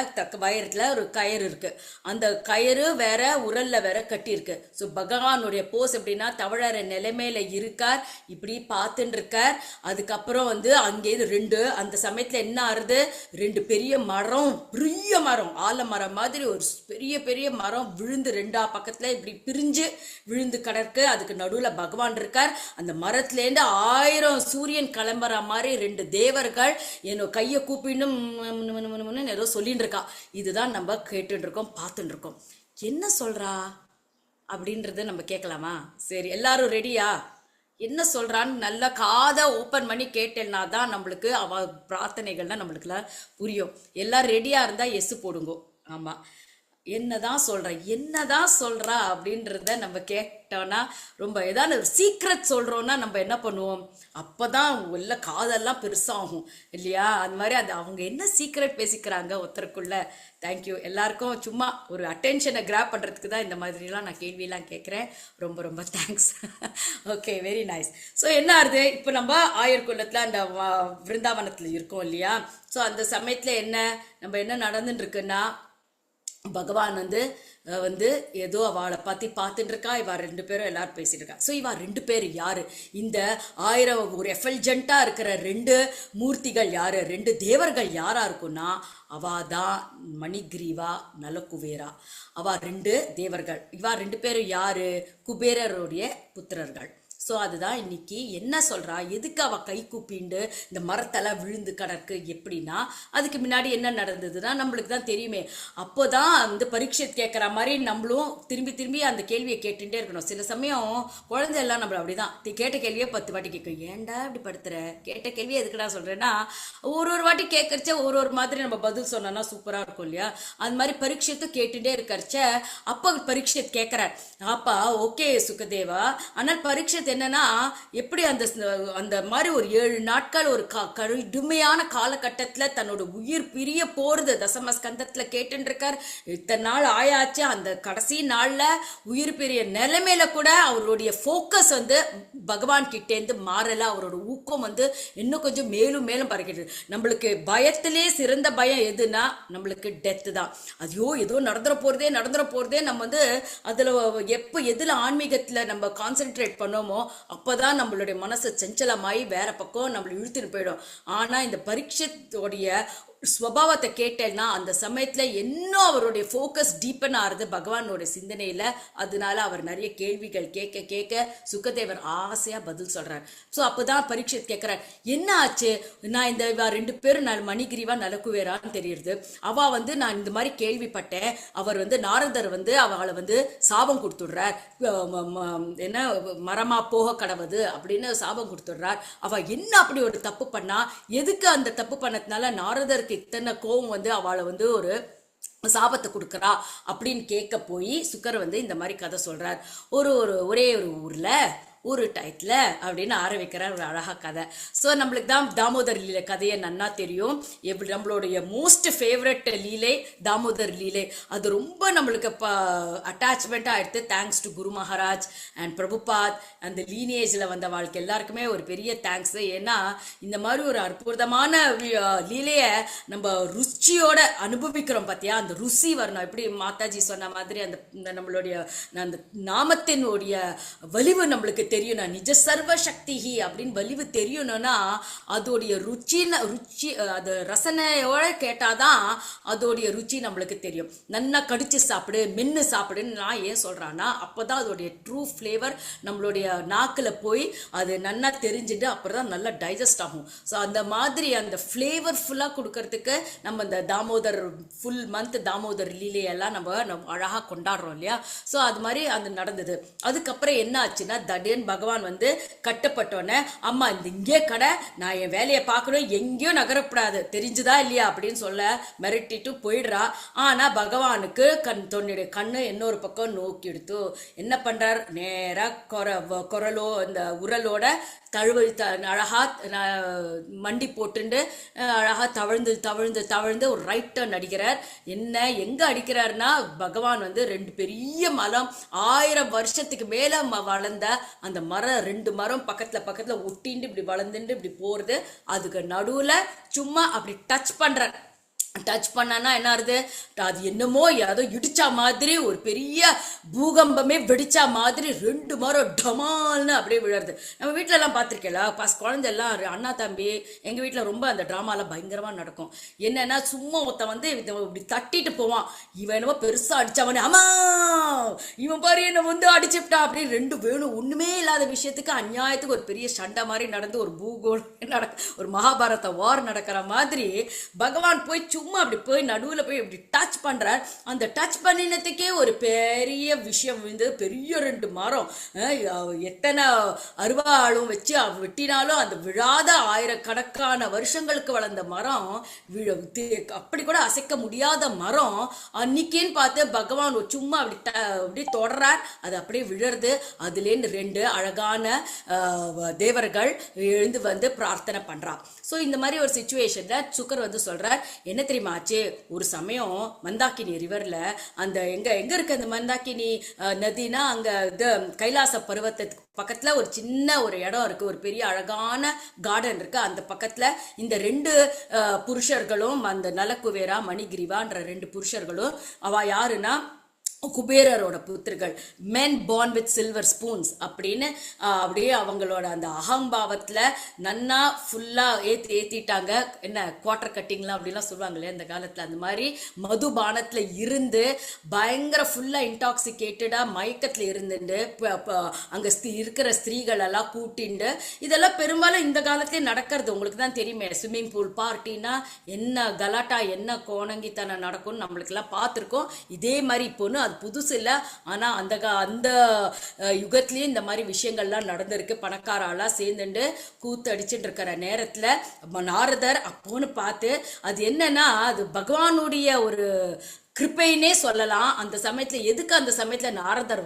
வயரத்துல ஒரு கயிறு இருக்கு. அந்த கயிறு வேற உரல்ல வேற கட்டி இருக்கு. ஸோ பகவானுடைய போஸ் எப்படின்னா தவழற நிலைமையில இருக்கார், இப்படி பார்த்துட்டு இருக்கார். அதுக்கப்புறம் வந்து அங்கே அந்த சமயத்துல என்ன ஆறுது, 2 பெரிய மரம், பெரிய மரம், ஆலமரம் மாதிரி ஒரு பெரிய பெரிய மரம் விழுந்து 2 பக்கத்துல இப்படி பிரிஞ்சு விழுந்து கிடக்கு. அதுக்கு நடுவுல பகவான் இருக்கார். அந்த மரத்துல இருந்து 1000 சூரியன் கிளம்புற மாதிரி 2 தேவர்கள் என்னோ கையை கூப்பின்னு ஏதோ சொல்லிட்டு இருக்கா. இதுதான் நம்ம கேட்டுட்டு இருக்கோம், பார்த்துட்டு இருக்கோம். என்ன சொல்றா அப்படின்றத நம்ம கேட்கலாமா? சரி, எல்லாரும் ரெடியா? என்ன சொல்றான்னு நல்லா காதை ஓப்பன் பண்ணி கேட்டேன்னா தான் நம்மளுக்கு அவ பிரார்த்தனைகள்லாம் நம்மளுக்குலாம் புரியும். எல்லாரும் ரெடியா இருந்தா எஸ் போடுங்கோ. ஆமா, என்னதான் சொல்றா அப்படின்றத நம்ம கேட்டோம்னா, ரொம்ப ஏதாவது ஒரு சீக்ரெட் சொல்றோம்னா நம்ம என்ன பண்ணுவோம், அப்பதான் உள்ள காதெல்லாம் பெருசாகும் இல்லையா? அந்த மாதிரி அவங்க என்ன சீக்ரெட் பேசிக்கிறாங்க ஒருத்தருக்குள்ள. தேங்க்யூ எல்லாருக்கும். சும்மா ஒரு அட்டென்ஷனை கிராப் பண்றதுக்கு தான் இந்த மாதிரிலாம் நான் கேள்வியெல்லாம் கேட்குறேன். ரொம்ப ரொம்ப thanks. Okay, very nice. So என்ன ஆகுது, இப்போ நம்ம ஆயர் குலத்தில் அந்த விருந்தாவனத்தில் இருக்கோம் இல்லையா? ஸோ அந்த சமயத்தில் நம்ம என்ன நடந்துட்டு இருக்குன்னா, பகவான் வந்து ஏதோ அவளை பத்தி பார்த்துட்டு இருக்கா. இவா 2 பேரும் எல்லாரும் பேசிட்டு இருக்கா. ஸோ இவா 2 பேர் யாரு? இந்த 1000 ஒரு எஃபல்ஜென்ட்டா இருக்கிற 2 மூர்த்திகள் யாரு, 2 தேவர்கள் யாரா இருக்கும்னா, அவாதான் மணிகிரீவா நலகுபேரா. அவா 2 தேவர்கள். இவா 2 பேரும் யாரு? குபேரருடைய புத்திரர்கள். ஸோ அதுதான் இன்னைக்கு என்ன சொல்றா, எதுக்கு அவ கை கூப்பிண்டு இந்த மரத்தெல்லாம் விழுந்து கிடக்கு எப்படின்னா, அதுக்கு முன்னாடி என்ன நடந்ததுன்னா நம்மளுக்கு தான் தெரியுமே. அப்போதான் வந்து பரீட்சை கேட்குற மாதிரி நம்மளும் திரும்பி திரும்பி அந்த கேள்வியை கேட்டுட்டே இருக்கணும். சில சமயம் குழந்தை எல்லாம் நம்மள அப்படிதான் கேட்ட கேள்வியே 10 வாட்டி கேட்கும். ஏன்டா இப்படி படுத்துற, கேட்ட கேள்வியை எதுக்குடா சொல்றேன்னா, ஒரு வாட்டி கேட்கறச்ச ஒரு மாதிரி நம்ம பதில் சொன்னோம்னா சூப்பரா இருக்கும் இல்லையா? அது மாதிரி பரீட்சைத்து கேட்டுட்டே இருக்கிறச்ச அப்போ பரீட்சை கேட்கிறார், அப்பா ஓகே சுகதேவா, ஆனால் பரீட்சை என்னன்னா எப்படி அந்த மாதிரி ஒரு 7 நாட்கள் ஒரு கடுமையான காலகட்டத்துல தன்னோட உயிர் பிரிய போறது தசமஸ்கந்தத்துல கேட்டு இருக்கார். இத்தனை நாள் ஆயாச்சு. அந்த கடைசி நாள்ல உயிர் பிரிய நிலைமையில கூட அவருடைய போக்கஸ் வந்து பகவான் கிட்டேந்து மாறல. அவரோட ஊக்கம் வந்து இன்னும் கொஞ்சம் மேலும் மேலும் பறக்கிறது. நம்மளுக்கு பயத்திலே சிறந்த பயம் எதுனா நம்மளுக்கு டெத்து தான். ஐயோ ஏதோ நடந்துற போறதே நம்ம வந்து அதுல எப்ப எதுல ஆன்மீகத்துல நம்ம கான்சென்ட்ரேட் பண்ணோமோ அப்பதான் நம்மளுடைய மனசு சஞ்சலமாயி வேற பக்கம் நம்மள இழுத்துட்டு போயிடும். ஆனா இந்த பரீட்சையோடைய ஸ்வபாவத்தை கேட்டேன்னா அந்த சமயத்துல இன்னும் அவருடைய ஃபோக்கஸ் டீப்பன் ஆறுது பகவானோட சிந்தனையில. அதனால அவர் நிறைய கேள்விகள் கேட்க கேட்க சுகதேவர் ஆசையா பதில் சொல்றார். ஸோ அப்போதான் பரீட்சை கேட்கிறார், என்ன ஆச்சு, நான் இந்த 2 பேரும் மணிகிரிவா நலகுவேரான்னு தெரியுது. அவ வந்து நான் இந்த மாதிரி கேள்விப்பட்டேன், அவர் வந்து நாரதர் வந்து அவளை வந்து சாபம் கொடுத்துடுறார், என்ன மரமா போக கடவுது அப்படின்னு சாபம் கொடுத்துடுறார். அவ என்ன அப்படி ஒரு தப்பு பண்ணா, எதுக்கு அந்த தப்பு பண்ணதுனால நாரதருக்கு இத்தனை கோவம் வந்து அவளை வந்து ஒரு சாபத்தை கொடுக்கறா அப்படின்னு கேட்க போய் சுக்கர் வந்து இந்த மாதிரி கதை சொல்றார். ஒரே ஒரு ஊர்ல ஒரு டைட்டில் அப்படின்னு ஆரம்பிக்கிறார் ஒரு அழகா கதை. ஸோ நம்மளுக்கு தான் தாமோதர் லீலை கதையை நன்னா தெரியும். எப்படி நம்மளுடைய மோஸ்ட் ஃபேவரட் லீலை தாமோதர் லீலை. அது ரொம்ப நம்மளுக்கு அட்டாச்மெண்ட் ஆயிடுத்து. Thanks to Guru Maharaj and Prabhupad அந்த லீனேஜில் வந்த வாழ்க்கை எல்லாருக்குமே ஒரு பெரிய தேங்க்ஸ். ஏன்னா இந்த மாதிரி ஒரு அற்புதமான லீலையை நம்ம ருச்சியோட அனுபவிக்கிறோம் பார்த்தியா, அந்த ருசி வரணும். எப்படி மாதாஜி சொன்ன மாதிரி அந்த நம்மளுடைய அந்த நாமத்தினுடைய வலிவு நம்மளுக்கு தெரியணும். நிஜ சர்வ சக்தி அப்படின்னு வலிவு தெரியணும்னா அதோடைய ருச்சி அது ரசனையோட கேட்டாதான் அதோடைய ருச்சி நம்மளுக்கு தெரியும். நல்லா கடிச்சு சாப்பிடு, மென்னு சாப்பிடுன்னு நான் ஏன் சொல்றான்னா, அப்போதான் அதோடைய ட்ரூ ஃப்ளேவர் நம்மளுடைய நாக்கில் போய் அது நல்லா தெரிஞ்சுட்டு அப்புறம் தான் நல்லா டைஜஸ்ட் ஆகும். ஸோ அந்த மாதிரி அந்த ஃப்ளேவர்ஃபுல்லாக கொடுக்கறதுக்கு நம்ம இந்த தாமோதர் ஃபுல் மந்த் தாமோதர் லீலையெல்லாம் நம்ம அழகாக கொண்டாடுறோம் இல்லையா? ஸோ அது மாதிரி அது நடந்தது. அதுக்கப்புறம் என்ன ஆச்சுன்னா, திடீர்னு அப்படின்னு பகவான் வந்து கட்டுப்பட்டோன்னே, அம்மா இந்த இங்கே கடை, நான் என் வேலையை பார்க்கணும், எங்கேயும் நகரப்படாது, தெரிஞ்சுதா இல்லையா அப்படின்னு சொல்ல மிரட்டிட்டு போயிடுறா. ஆனா பகவானுக்கு தன்னுடைய கண்ணு இன்னொரு பக்கம் நோக்கி எடுத்து என்ன பண்றார், நேரா குரலோ இந்த உரலோட தழுவ அழகா மண்டி போட்டுண்டு அழகா தவழ்ந்து தவழ்ந்து தவழ்ந்து ஒரு ரைட் டர்ன் அடிக்கிறார். என்ன எங்க அடிக்கிறாருன்னா, பகவான் வந்து 2 பெரிய மரம் 1000 வருஷத்துக்கு மேல வளர்ந்த அந்த மரம், 2 மரம் பக்கத்துல பக்கத்துல ஒட்டிண்டு இப்படி வளர்ந்துட்டு இப்படி போறது, அதுக்கு நடுவுல சும்மா அப்படி டச் பண்ற. டச் பண்ணானா என்ன ஆகுது, அது என்னமோ ஏதோ இடிச்சா மாதிரி ஒரு பெரிய பூகம்பமே வெடிச்சா மாதிரி 2 மரம் டமால்னு அப்படியே விழுறது. நம்ம வீட்டுல எல்லாம் பார்த்திருக்கல, குழந்தை எல்லாம் அண்ணா தம்பி, எங்க வீட்டுல ரொம்ப அந்த டிராமாலாம் பயங்கரமா நடக்கும். என்னன்னா சும்மா ஒருத்த வந்து இப்படி தட்டிட்டு போவான், இவன் என்னமோ பெருசா அடிச்சவனே, அம்மா இவன் பாரு என்ன வந்து அடிச்சுட்டா அப்படின்னு 2 வேணும் ஒண்ணுமே இல்லாத விஷயத்துக்கு அநியாயத்துக்கு ஒரு பெரிய சண்டை மாதிரி நடந்து ஒரு ஒரு மகாபாரத வார் நடக்கிற மாதிரி பகவான் போய் சும்மா அப்படி போய் நடுவில் போய் இப்படி டச் பண்றார். அந்த டச் பண்ணினதுக்கே ஒரு பெரிய விஷயம் வந்து பெரிய 2 மரம், எத்தனை அருவாளும் வச்சு வெட்டினாலும் அந்த விழாத 1000கணக்கான வருஷங்களுக்கு வளர்ந்த மரம், அப்படி கூட அசைக்க முடியாத மரம், அன்னைக்குன்னு பார்த்து பகவான் சும்மா அப்படி தொடரார், அது அப்படியே விழறது. அதுலேருந்து 2 அழகான தேவர்கள் எழுந்து வந்து பிரார்த்தனை பண்றான். ஸோ இந்த மாதிரி ஒரு சுச்சுவேஷன்ல சுக்கர் வந்து சொல்றார், என்ன தெரியுமா ஆச்சு, ஒரு சமயம் மந்தாக்கினி ரிவர்ல அந்த எங்க இருக்கு அந்த மந்தாக்கினி நதினா, அங்க கைலாச பருவத்துக்கு பக்கத்துல ஒரு சின்ன ஒரு இடம் இருக்கு, ஒரு பெரிய அழகான கார்டன் இருக்கு. அந்த பக்கத்துல இந்த 2 புருஷர்களும், அந்த நலக்குவேரா மணிகிரிவான்ற 2 புருஷர்களும், அவ யாருன்னா குபேரரோட புத்திரர்கள், மென் பார்ன் வித் சில்வர் ஸ்பூன்ஸ் அப்படின்னு அப்படியே அவங்களோட அந்த அகம்பாவத்துல நன்னா ஃபுல்லா ஏத்திட்டாங்க. என்ன குவார்டர் கட்டிங்லாம் அப்படிலாம் சொல்லுவாங்களே அந்த காலத்துல, அந்த மாதிரி மதுபானத்துல இருந்து பயங்கர ஃபுல்லா இன்டாக்சிகேட்டடா மயக்கத்துல இருந்துட்டு அங்க இருக்கிற ஸ்திரீகள் எல்லாம் கூட்டிண்டு, இதெல்லாம் பெரும்பாலும் இந்த காலத்திலே நடக்கிறது. உங்களுக்கு தான் தெரியுமே, ஸ்விம்மிங் பூல் பார்ட்டினா என்ன கலாட்டா என்ன கோணங்கித்தனம் நடக்கும்னு நம்மளுக்கு எல்லாம் பார்த்துருக்கோம். இதே மாதிரி இப்போன்னு அது புதுசு இல்லை, ஆனா அந்த யுகத்திலேயே இந்த மாதிரி விஷயங்கள்லாம் நடந்திருக்கு. பணக்காரெல்லாம் சேர்ந்துட்டு கூத்து அடிச்சுட்டு இருக்கிற நேரத்துல நாரதர் அப்போன்னு பார்த்து, அது என்னன்னா அது பகவானுடைய ஒரு கிருப்பைன்னே சொல்லலாம். அந்த சமயத்துல எதுக்கு அந்த சமயத்துல நாரதர்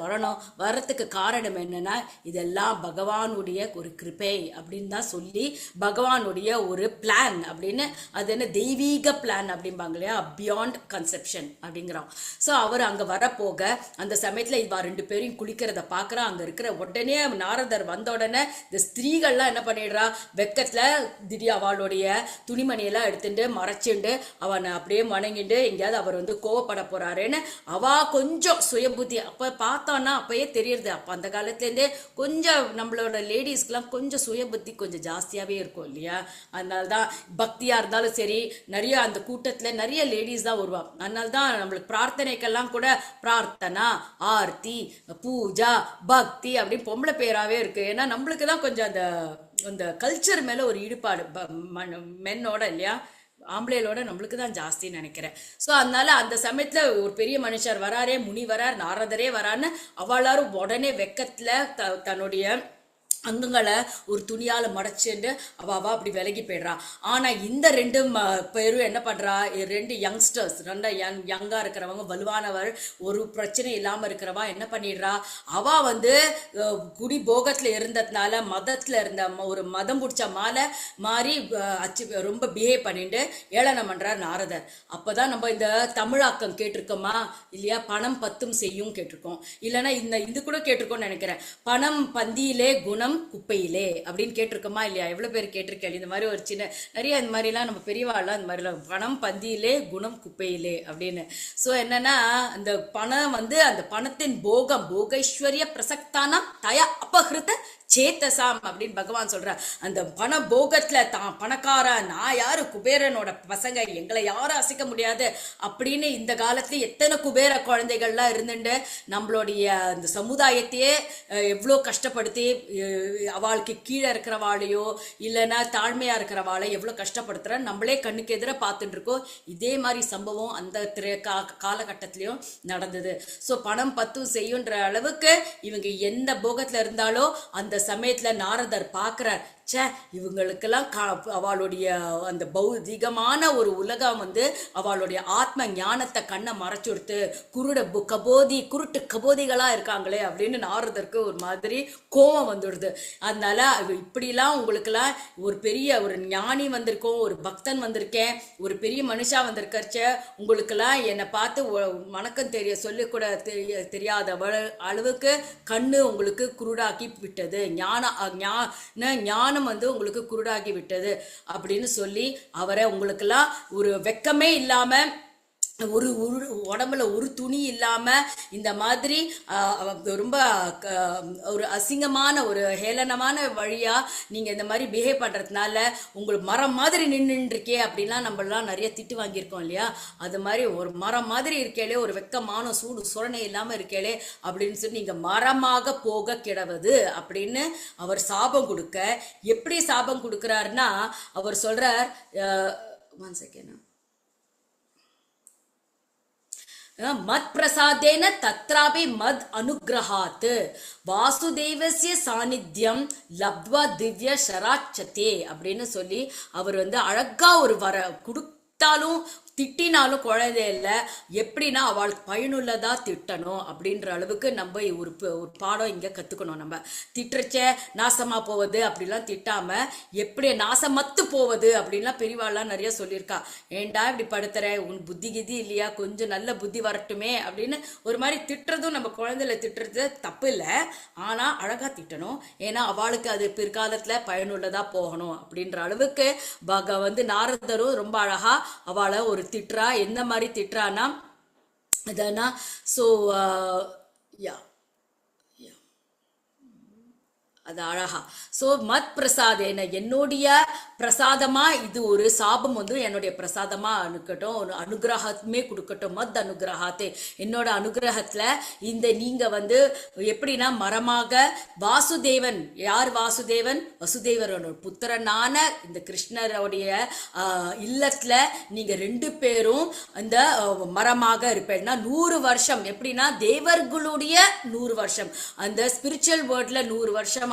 வரத்துக்கு காரணம் என்னன்னா, இதெல்லாம் பகவானுடைய ஒரு கிருப்பை அப்படின்னு தான் சொல்லி, பகவானுடைய ஒரு பிளான் அப்படின்னு, அது என்ன தெய்வீக பிளான் அப்படிம்பாங்க இல்லையா, பியாண்ட் கன்செப்ஷன் அப்படிங்கிறோம். ஸோ அவர் அங்க வரப்போக அந்த சமயத்துல இவா 2 பேரையும் குளிக்கிறத பாக்குறா. அங்க இருக்கிற உடனே நாரதர் வந்த உடனே இந்த ஸ்திரீகள்லாம் என்ன பண்ணிடுறா, வெக்கத்துல திடீர் அவளுடைய துணிமணியெல்லாம் எடுத்துட்டு மறைச்சுண்டு அவனை அப்படியே வணங்கிட்டு எங்கேயாவது அவர் வந்து கோவப்பட போறாருன்னு அவ கொஞ்சம் சுயபுத்தி அப்ப பார்த்தான்னா அப்பயே தெரியுது. அப்ப அந்த காலத்துல இருந்தே கொஞ்சம் நம்மளோட லேடிஸ்க்குலாம் கொஞ்சம் சுயபுத்தி கொஞ்சம் ஜாஸ்தியாவே இருக்கும் இல்லையா. அதனால்தான் பக்தியா இருந்தாலும் சரி, நிறைய அந்த கூட்டத்துல நிறைய லேடிஸ் தான் வருவாங்க. அதனால்தான் நம்மளுக்கு பிரார்த்தனைக்கெல்லாம் கூட பிரார்த்தனா, ஆர்த்தி, பூஜா, பக்தி அப்படின்னு பொம்பளை பேராவே இருக்கு. ஏன்னா நம்மளுக்கு தான் கொஞ்சம் அந்த கல்ச்சர் மேல ஒரு ஈடுபாடு மென்னோட இல்லையா, ஆம்பளையோட நம்மளுக்கு தான் ஜாஸ்தின்னு நினைக்கிறேன். ஸோ அதனால அந்த சமயத்துல ஒரு பெரிய மனுஷர் வராரே, முனி வரார், நாரதரே வரான்னு அவளாரும் உடனே வெக்கத்துல தன்னுடைய அங்கங்களை ஒரு துணியால மடைச்சுட்டு அவ அப்படி விலகி போயிடுறா. ஆனா இந்த 2 பேரும் என்ன பண்றா, 2 யங்ஸ்டர்ஸ், 2 யங்கா இருக்கிறவங்க, வலுவானவர், ஒரு பிரச்சனை இல்லாம இருக்கிறவா என்ன பண்ணிடுறா, அவ வந்து குடி போகத்துல இருந்ததுனால மதத்துல இருந்த ஒரு மதம் பிடிச்ச மாறி ரொம்ப பிஹேவ் பண்ணிட்டு ஏளனம் பண்றார் நாரதர். அப்பதான் நம்ம இந்த தமிழாக்கம் கேட்டிருக்கோமா இல்லையா, பணம் பத்தும் செய்யும் கேட்டிருக்கோம், இல்லைன்னா இது கூட கேட்டிருக்கோம்னு நினைக்கிறேன். பணம் பந்தியிலே குணம் குப்பையிலே அப்படின்னு கேட்டிருக்கோமா இல்லையா, எவ்வளவு பேர் கேட்டிருக்கேன். இந்த மாதிரி ஒரு சின்ன நிறைய இந்த மாதிரிலாம் நம்ம பெரியவாள்லாம் இந்த மாதிரிலாம் பணம் பந்தியிலே குணம் குப்பையிலே அப்படின்னு. ஸோ என்னன்னா அந்த பணம் வந்து அந்த பணத்தின் போகம், போகைஸ்வரிய பிரசக்தான தய அபகிருத சேத்தசாம் அப்படின்னு பகவான் சொல்றார். அந்த பண போகத்துல தான் பணக்கார, நான் யாரு, குபேரனோட பசங்க, எங்களை யாரும் அசைக்க முடியாது அப்படின்னு இந்த காலத்துல எத்தனை குபேர குழந்தைகள்லாம் இருந்துட்டு நம்மளுடைய இந்த சமுதாயத்தையே எவ்வளோ கஷ்டப்படுத்தி அவளுக்கு கீழே இருக்கிறவாளையோ இல்லைன்னா தாழ்மையா இருக்கிறவாளை எவ்வளோ கஷ்டப்படுத்துற நம்மளே கண்ணுக்கு எதிர பார்த்துட்டு இருக்கோம். இதே மாதிரி சம்பவம் அந்த காலகட்டத்திலையும் நடந்தது. ஸோ பணம் பத்தும் செய்யுன்ற அளவுக்கு இவங்க எந்த போகத்துல இருந்தாலோ அந்த சமயத்துல நாரதர் பார்க்கிறார், சே இவங்களுக்கெல்லாம் அவளுடைய அந்த பௌதிகமான ஒரு உலகம் வந்து அவளுடைய ஆத்ம ஞானத்தை கண்ணை மறைச்சுடுத்து, குருட்டு கபோதிகளா இருக்காங்களே அப்படின்னு நாரதருக்கு ஒரு மாதிரி கோபம் வந்துடுது. அதனால இப்படிலாம் உங்களுக்கெல்லாம் ஒரு பெரிய ஒரு ஞானி வந்திருக்கோம், ஒரு பக்தன் வந்திருக்கேன், ஒரு பெரிய மனுஷா வந்திருக்கச்ச உங்களுக்கெல்லாம் என்னை பார்த்து வணக்கம் சொல்லிக்கூட தெரியாத அளவுக்கு கண்ணு உங்களுக்கு குருடாக்கி விட்டது, ஞானம் வந்து உங்களுக்கு குருடாகி விட்டது அப்படின்னு சொல்லி அவரை உங்களுக்கெல்லாம் ஒரு வெக்கமே இல்லாம ஒரு உடம்புல ஒரு துணி இல்லாம இந்த மாதிரி ரொம்ப ஒரு அசிங்கமான ஒரு ஹேளனமான வழியா நீங்க இந்த மாதிரி பிஹேவ் பண்றதுனால உங்களுக்கு மரம் மாதிரி நின்றுருக்கே அப்படின்லாம் நம்மளாம் நிறைய திட்டு வாங்கியிருக்கோம் இல்லையா. அது மாதிரி ஒரு மரம் மாதிரி இருக்கேளே, ஒரு வெக்கமான சூடு சுரணை இல்லாம இருக்கேளே அப்படின்னு சொல்லி நீங்க மரமாக போக கிடவது அப்படின்னு அவர் சாபம் கொடுக்க, எப்படி சாபம் கொடுக்கிறாருன்னா அவர் சொல்றார், ஒன் செகண்ட், மத் பிரசாதேன தத்ராபி மத் அனுகிரகாத் வாசுதேவசிய சாநித்தியம் லப்த்வா திவ்ய ஷராச்சதே அப்படின்னு சொல்லி அவர் வந்து அழகா ஒரு கொடுத்தாலும் திட்டினாலும் குழந்தை இல்லை, எப்படின்னா அவளுக்கு பயனுள்ளதா திட்டணும் அப்படின்ற அளவுக்கு நம்ம ஒரு பாடம் இங்க கத்துக்கணும். நம்ம திட்டுறச்ச நாசமா போவது அப்படிலாம் திட்டாம எப்படி நாசமத்து போவது அப்படின்லாம் பெரியவாள்லாம் நிறைய சொல்லியிருக்கா. ஏண்டா இப்படி படுத்துற, உன் புத்தி கிதி இல்லையா, கொஞ்சம் நல்ல புத்தி வரட்டுமே அப்படின்னு ஒரு மாதிரி திட்டுறதும் நம்ம குழந்தைல திட்டுறது தப்பு இல்லை, ஆனா அழகா திட்டணும். ஏன்னா அவளுக்கு அது பிற்காலத்துல பயனுள்ளதா போகணும் அப்படின்ற அளவுக்கு வந்து நாரதரும் ரொம்ப அழகா அவளை ஒரு திட்டுறா. என்ன மாதிரி திட்டுறான்னா அதனா ஸோ அது அழகா. ஸோ மத் பிரசாதேன என்னுடைய பிரசாதமா இது ஒரு சாபம் வந்து என்னுடைய பிரசாதமா இருக்கட்டும், ஒரு அனுகிரகமே கொடுக்கட்டும். மத் அனுகிரகத்தே என்னோட அனுகிரகத்துல இந்த நீங்க வந்து எப்படின்னா மரமாக வாசுதேவன், யார் வாசுதேவன், வசுதேவரோட புத்திரனான இந்த கிருஷ்ணருடைய இல்லத்துல நீங்க 2 பேரும் இந்த மரமாக இருப்பேன்னா 100 வருஷம், எப்படின்னா தேவர்களுடைய 100 வருஷம், அந்த ஸ்பிரிச்சுவல் வேர்ட்ல 100 வருஷம்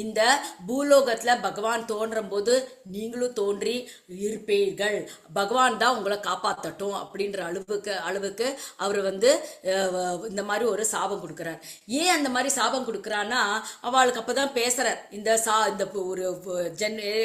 இந்த பூலோகத்துல பகவான் தோன்றும் போது நீங்களும் தோன்றி இருப்பீர்கள், பகவான் தான் உங்களை காப்பாத்தட்டும் அப்படின்ற அளவுக்கு அவர் வந்து இந்த மாதிரி ஒரு சாபம் கொடுக்கிறார். ஏன் அந்த மாதிரி சாபம் கொடுக்கிறான்னா அவளுக்கு அப்பதான் பேசுறார். இந்த ஒரு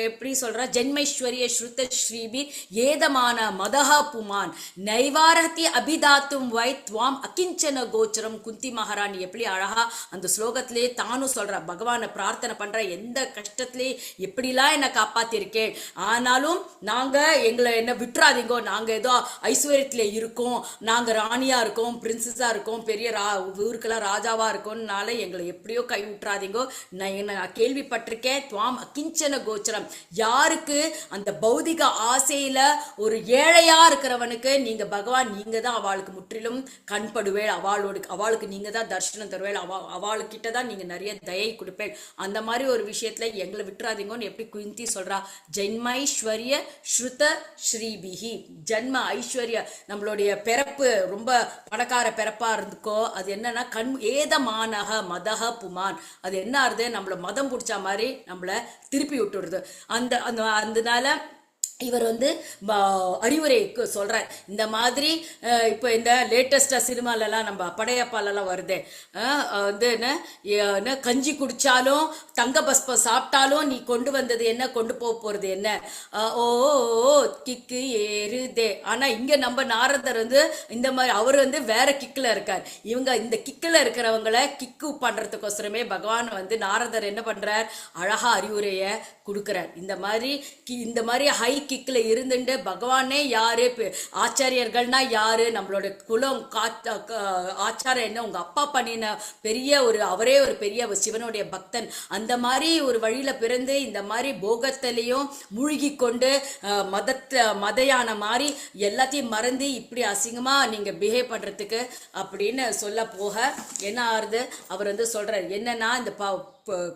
எப்படி சொல்ற, ஜென்மைஸ்வரிய ஸ்ருத ஸ்ரீபி ஏதமான மதஹா புமான் நைவாரத்தி அபிதாத்தும் வை துவாம் அகிஞ்சன கோச்சரம் குந்தி மகாராணி எப்படி அழகா அந்த ஸ்லோகத்திலே தானும் சொல்ற, பகவான் பிரார்த்தனை பண்ற, எந்த கஷ்டத்திலே எப்படிலாம் என்ன காப்பாத்திருக்கேன், ஆனாலும் நாங்க எங்களை என்ன விட்டுறாதீங்கோ, நாங்க ஏதோ ஐஸ்வர்யத்திலே இருக்கோம், நாங்க ராணியா இருக்கோம், பிரின்சஸா இருக்கோம், பெரிய ஊருக்கெல்லாம் ராஜாவா இருக்கோம்னால எங்களை எப்படியோ கை விட்டுறாதீங்கோ. நான் கேள்விப்பட்டிருக்கேன், துவாம் அகிஞ்சன கோச்சரம், யாருக்கு அந்த பௌதிக ஆசையில ஒரு ஏழையா இருக்கிறவனுக்கு நீங்க பகவான் நீங்க தான் அவளுக்கு முற்றிலும் கண்படுவேள், அவளுக்கு நீங்க தான் தர்ஷனம் தருவேள், அவளுக்கிட்ட தான் நீங்க நிறைய தயை கொடுப்பேன், அந்த மாதிரி ஒரு விஷயத்துல எங்களை விட்டுறாதீங்கன்னு எப்படி குந்தி சொல்றா. ஜென்மைஸ்வரிய ஸ்ருத ஸ்ரீபிஹி, ஜென்ம ஐஸ்வர்ய நம்மளுடைய பிறப்பு ரொம்ப பணக்கார பிறப்பா இருந்துக்கோ, அது என்னன்னா ஏதமானக மதக புமான், அது என்ன ஆறுது, நம்மள மதம் பிடிச்ச மாதிரி நம்மள திருப்பி விட்டுடுது. அதனால இவர் வந்து அறிவுரை சொல்றார். இந்த மாதிரி இப்போ இந்த லேட்டஸ்டா சினிமாலெல்லாம் நம்ம படையப்பாலெல்லாம் வருதே, வந்து என்ன கஞ்சி குடிச்சாலும் தங்க பஸ்பம் சாப்பிட்டாலும் நீ கொண்டு வந்தது என்ன, கொண்டு போறது என்ன, ஓ கிக்கு ஏறுதே. ஆனா இங்க நம்ம நாரதர் வந்து இந்த மாதிரி அவர் வந்து வேற கிக்கில் இருக்கார். இவங்க இந்த கிக்கில் இருக்கிறவங்களை கிக்கு பண்றதுக்கோசரமே பகவான் வந்து நாரதர் என்ன பண்றார், அழகா அறிவுரைய கொடுக்கிறார். இந்த மாதிரி ஹை கிக்ல இருந்துட்டு பகவானே யாரு, ஆச்சாரியர்கள்னா யாரு, நம்மளோட குலம் ஆச்சாரம் என்ன, உங்க அப்பா பண்ணின பெரிய ஒரு அவரே ஒரு பெரிய சிவனுடைய பக்தன், அந்த மாதிரி ஒரு வழியில பிறந்து இந்த மாதிரி போகத்திலையும் மூழ்கி கொண்டு மதையான மாதிரி எல்லாத்தையும் மறந்து இப்படி அசிங்கமா நீங்க பிஹேவ் பண்றதுக்கு அப்படின்னு சொல்ல போக என்ன ஆறுது, அவர் வந்து சொல்றாரு என்னன்னா, இந்த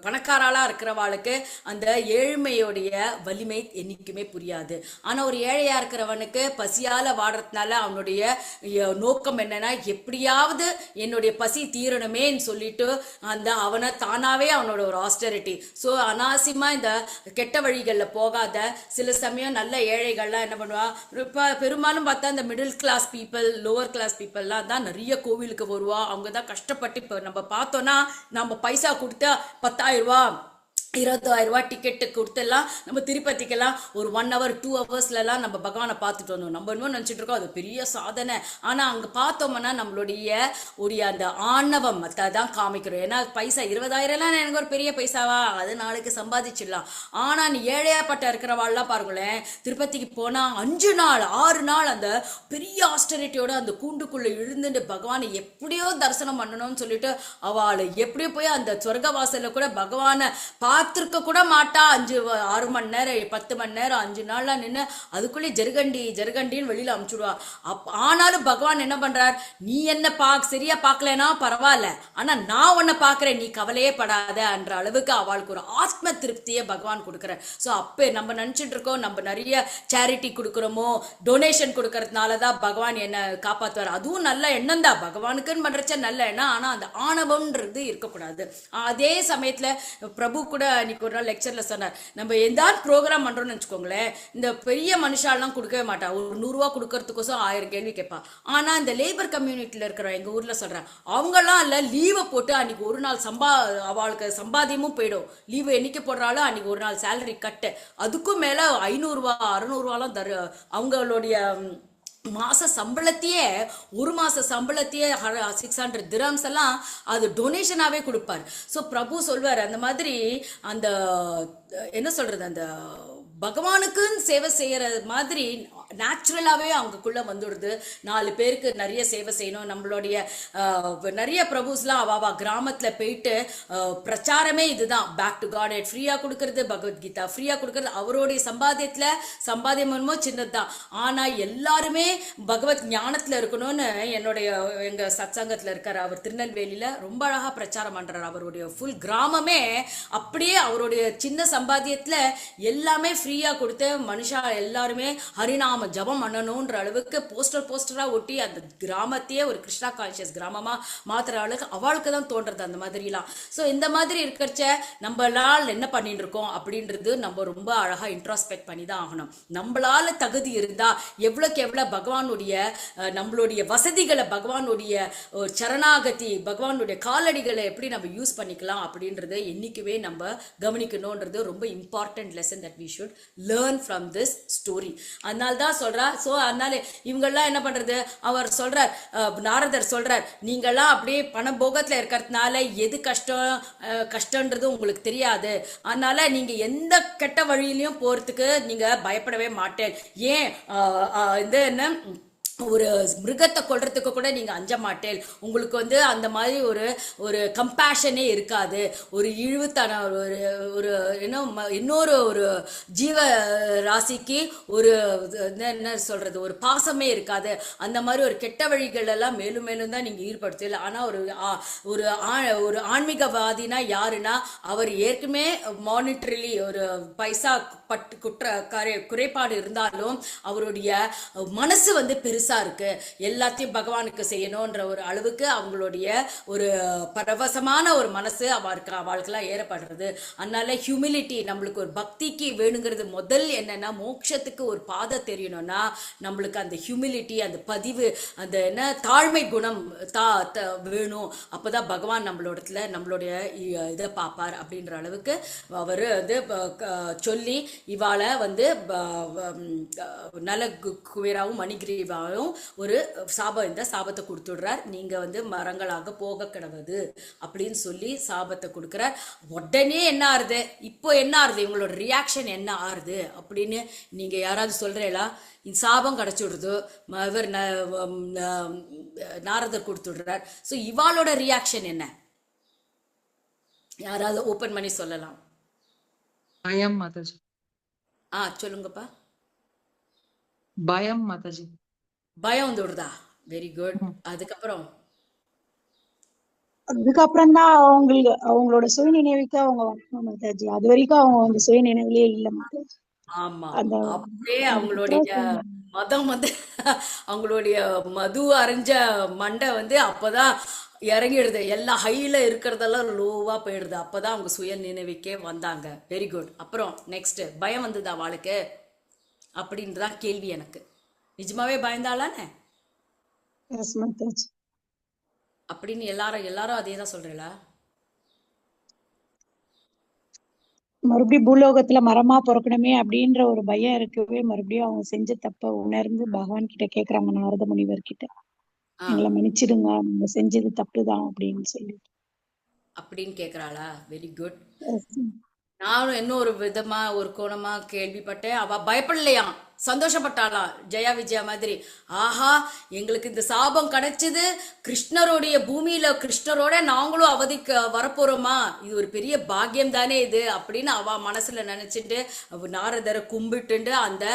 பணக்காராளா இருக்கிறவாளுக்கு அந்த ஏழ்மையோடைய வலிமை என்னைக்குமே புரியாது. ஆனா ஒரு ஏழையா இருக்கிறவனுக்கு பசியால வாடுறதுனால அவனுடைய நோக்கம் என்னன்னா, எப்படியாவது என்னுடைய பசி தீரணுமேன்னு சொல்லிட்டு அந்த அவனை தானாவே அவனோட ஒரு ஆஸ்டரிட்டி. ஸோ அனாவசியமா இந்த கெட்ட வழிகளில் போகாத சில சமயம் நல்ல ஏழைகள்லாம் என்ன பண்ணுவா, இப்போ பெரும்பாலும் பார்த்தா இந்த middle class people, lower class பீப்புளெலாம் தான் நிறைய கோவிலுக்கு வருவா. அவங்க தான் கஷ்டப்பட்டு இப்போ நம்ம பார்த்தோன்னா நம்ம பைசா கொடுத்தா 10,000 ரூபா 20,000 ரூபாய் டிக்கெட்டு கொடுத்தெல்லாம் நம்ம திருப்பதிக்கெல்லாம் ஒரு 1 hour 2 hours நம்ம பகவானை பார்த்துட்டு வந்தோம். நம்ம இன்னும் நினச்சிட்டு இருக்கோம் அது பெரிய சாதனை. ஆனால் அங்கே பார்த்தோம்னா நம்மளுடைய அந்த ஆணவம் தான் காமிக்கிறோம். ஏன்னா பைசா 20,000 எனக்கு ஒரு பெரிய பைசாவா, அது நாளைக்கு சம்பாதிச்சிடலாம். ஆனால் நீ ஏழையாப்பட்ட இருக்கிறவாள்லாம் பாருங்களேன், திருப்பதிக்கு போனால் 5 நாள் 6 நாள் அந்த பெரிய ஆஸ்டரிட்டியோட அந்த கூண்டுக்குள்ளே இருந்துட்டு பகவானை எப்படியோ தரிசனம் பண்ணணும்னு சொல்லிட்டு அவள் எப்படியோ போய் அந்த சொர்க்கவாசலில் கூட பகவானை பார்த்துருக்க கூட மாட்டா. 5-6 மணி நேரம் 10 மணி நேரம் 5 நாள்லாம் நின்று அதுக்குள்ளே ஜருகண்டின்னு வெளியில் அமுச்சுடுவா. ஆனாலும் பகவான் என்ன பண்றார், நீ என்ன சரியா பார்க்கலனா பரவாயில்ல, ஆனா நான் உன்னை பார்க்கிறேன், நீ கவலையே படாத என்ற அளவுக்கு அவளுக்கு ஒரு ஆத்ம திருப்தியை பகவான் கொடுக்குறேன். ஸோ அப்போ நம்ம நினச்சிட்டு இருக்கோம் நம்ம நிறைய சேரிட்டி கொடுக்குறோமோ, டொனேஷன் கொடுக்கறதுனால தான் பகவான் என்ன காப்பாற்றுவார். அதுவும் நல்ல எண்ணம் தான், பகவானுக்குன்னு பண்றச்ச நல்ல எண்ணம். ஆனால் அந்த ஆணவம்ன்றது இருக்கக்கூடாது. அதே சமயத்தில் பிரபு கூட அன்னைக்கு ஒரு நாள் லெக்சர்ல சொன்னார், நம்ம எதாவது ப்ரோக்ராம் பண்றோம்னு வச்சுக்கோங்களேன், இந்த பெரிய மனுஷாலாம் கொடுக்கவே மாட்டா, ஒரு 100 ரூபா கொடுக்கறதுக்கோசம் 1000 கேள்வி கேட்பா. ஆனா இந்த லேபர் கம்யூனிட்டியில இருக்கிற எங்க ஊர்ல சொல்றேன், அவங்கெல்லாம் இல்ல லீவை போட்டு அன்னைக்கு ஒரு நாள் அவளுக்கு சம்பாதியமும் போயிடும். லீவு என்னைக்கு போடுறாலும் அன்னைக்கு ஒரு நாள் சேலரி கட்டு, அதுக்கும் மேல 500 ரூபா 600 ரூபாலாம் அவங்களுடைய மாச சம்பளத்தையே 1 மாச சம்பளத்தையே 600 திரம்ஸ் எல்லாம் அது டொனேஷனாவே கொடுப்பார். ஸோ பிரபு சொல்வார் அந்த மாதிரி அந்த என்ன சொல்றது, அந்த பகவானுக்குன்னு சேவை செய்யற மாதிரி நேச்சுரலாகவே அவங்களுக்குள்ளே வந்துடுது. 4 பேருக்கு நிறைய சேவை செய்யணும். நம்மளுடைய நிறைய பிரபுஸ்லாம் அவா கிராமத்தில் போயிட்டு பிரச்சாரமே இதுதான், பேக் டு காட் ஹெட் ஃப்ரீயாக கொடுக்கறது, பகவத்கீதா ஃப்ரீயாக கொடுக்கறது. அவருடைய சம்பாத்தியம் என்னமோ சின்னது தான், ஆனால் எல்லாருமே பகவத் ஞானத்தில் இருக்கணும்னு எங்கள் சத்சங்கத்தில் இருக்கார் அவர் திருநெல்வேலியில் ரொம்ப அழகாக பிரச்சாரம் பண்ணுறார். அவருடைய ஃபுல் கிராமமே அப்படியே அவருடைய சின்ன சம்பாத்தியத்தில் எல்லாமே ஃப்ரீயாக கொடுத்து மனுஷா எல்லாருமே ஹரிநாம ஜபம் பண்ணணும்ன்ற அளவுக்கு போஸ்டரா ஒட்டி அந்த கிராமத்தையே ஒரு கிருஷ்ணா கான்சியஸ் கிராமமா மாத்திர அளவுக்கு அவளுக்கு தான் தோன்றது அந்த மாதிரிலாம். ஸோ இந்த மாதிரி இருக்கிறச்ச நம்மளால் என்ன பண்ணிட்டு இருக்கோம் அப்படின்றது நம்ம ரொம்ப அழகா இன்ட்ராஸ்பெக்ட் பண்ணி தான் ஆகணும். நம்மளால தகுதி இருந்தா எவ்வளோக்கு எவ்வளோ பகவானுடைய நம்மளுடைய வசதிகளை, பகவானுடைய சரணாகதி, பகவானுடைய காலடிகளை எப்படி நம்ம யூஸ் பண்ணிக்கலாம் அப்படின்றத என்னைக்குமே நம்ம கவனிக்கணும்ன்றது ரொம்ப important lesson that we should learn from this story. அதனால தான் சொல்றா. ஸோ அதனால இவங்கெல்லாம் என்ன பண்றது, அவர் சொல்றார், நாரதர் சொல்றார், நீங்கெல்லாம் அப்படியே பண போகத்துல இருக்கிறதுனால எது கஷ்டன்றது உங்களுக்கு தெரியாது. அதனால நீங்க எந்த கெட்ட வழியிலையும் போறதுக்கு நீங்க பயப்படவே மாட்டேன். ஏன் இது என்ன ஒரு மிருகத்தை கொல்றதுக்கு கூட நீங்க அஞ்ச மாட்டேன். உங்களுக்கு அந்த மாதிரி ஒரு கம்பேஷனே இருக்காது. ஒரு இழிவுத்தன ஒரு இன்னொரு ஒரு ஜீவ ராசிக்கு ஒரு என்ன சொல்றது, ஒரு பாசமே இருக்காது. அந்த மாதிரி ஒரு கெட்ட வழிகள் எல்லாம் மேலும் மேலும் தான் நீங்க ஈடுபடுத்தல. ஆனா ஒரு ஆன்மீகவாதினா யாருன்னா, அவர் ஏற்கனவே மானிட்டரிலி ஒரு பைசா குறைபாடு இருந்தாலும் அவருடைய மனசு பெருசா இருக்கு, எல்லாத்தையும் பகவானுக்கு செய்யணும்ன்ற ஒரு அளவுக்கு அவங்களுடைய ஒரு பரவசமான ஒரு மனசு அவளுக்கெல்லாம் ஏறப்படுறது. அதனால ஹியூமிலிட்டி, நம்மளுக்கு ஒரு பக்திக்கு வேணுங்கிறது முதல் என்னன்னா, மோட்சத்துக்கு ஒரு பாதை தெரியணும்னா நம்மளுக்கு அந்த ஹியூமிலிட்டி, அந்த பதிவு, அந்த என்ன தாழ்மை குணம் வேணும். அப்பதான் பகவான் நம்மளுடைய இதை பார்ப்பார் அப்படின்ற அளவுக்கு அவர் சொல்லி இவாளை நல குவேராவும் மணிகிரீவாவும் அவரும் ஒரு சாபம், இந்த சாபத்தை கொடுத்துடுறார், நீங்க வந்து மரங்களாக போக கிடவது அப்படின்னு சொல்லி சாபத்தை கொடுக்குறார். உடனே என்ன ஆறுது, இப்போ என்ன ஆறுது, இவங்களோட ரியாக்ஷன் என்ன ஆறுது அப்படின்னு நீங்க யாராவது சொல்றீங்களா? இந்த சாபம் கிடைச்சுடுது, இவர் நாரதர் கொடுத்துடுறார். ஸோ இவாளோட ரியாக்ஷன் என்ன, யாராவது ஓபன் பண்ணி சொல்லலாம்? பயம் மாதாஜி. சொல்லுங்கப்பா. பயம் மாதாஜி. பயம் வந்துடுதா? Very good. அதுக்கப்புறம் அதுக்கப்புறம் தான் அவங்களோட சுய நினைவுக்கு அவங்க வரணும் மாதாஜி. அது வரைக்கும் அவங்க அந்த சுய நினைவுலயே இல்ல மாதாஜி. ஆமா, அந்த அப்படியே அவங்களுடைய மதம் வந்து அவங்களுடைய மது அரைஞ்ச மண்டை வந்து அப்பதான் இறங்கிடுது, எல்லாம் ஹைல இருக்கிறதெல்லாம் லோவா போயிடுது. அப்பதான் அவங்க சுய நினைவுக்கே வந்தாங்க. Very good. அப்புறம் நெக்ஸ்ட், பயம் வந்ததா அவளுக்கு அப்படின்றதான் கேள்வி எனக்கு. நிஜமாவே பயந்தாளானே yes மாதாஜி. அப்படின்னு எல்லாரும் அதே தான் சொல்றீங்களா? மறுபடியும் பூலோகத்துல மரமா பிறக்கணுமே அப்படின்ற ஒரு பயம் இருக்கவே, மறுபடியும் அவங்க செஞ்ச தப்ப உணர்ந்து பகவான் கிட்ட கேக்குறாங்க, நாரத முனிவர் கிட்ட, ஆ எங்களை மன்னிச்சிடுங்க, நீங்க செஞ்சது தப்புதான் அப்படின்னு சொல்லி. அப்படின்னு கேக்குறாளா? Very good. Yes. நானும் இன்னொரு விதமா ஒரு கோணமா கேள்விப்பட்டேன். அவ பயப்படலையாம், சந்தோஷப்பட்டாளாம், ஜெயா விஜயா மாதிரி. ஆஹா, எங்களுக்கு இந்த சாபம் கிடைச்சது, கிருஷ்ணருடைய பூமியில கிருஷ்ணரோட நாங்களும் அவதிக்கு வரப்போறோமா, இது ஒரு பெரிய பாக்கியம் தானே இது அப்படின்னு அவ மனசுல நினைச்சிட்டு அவ நாரதரை கும்பிட்டுண்டு அந்த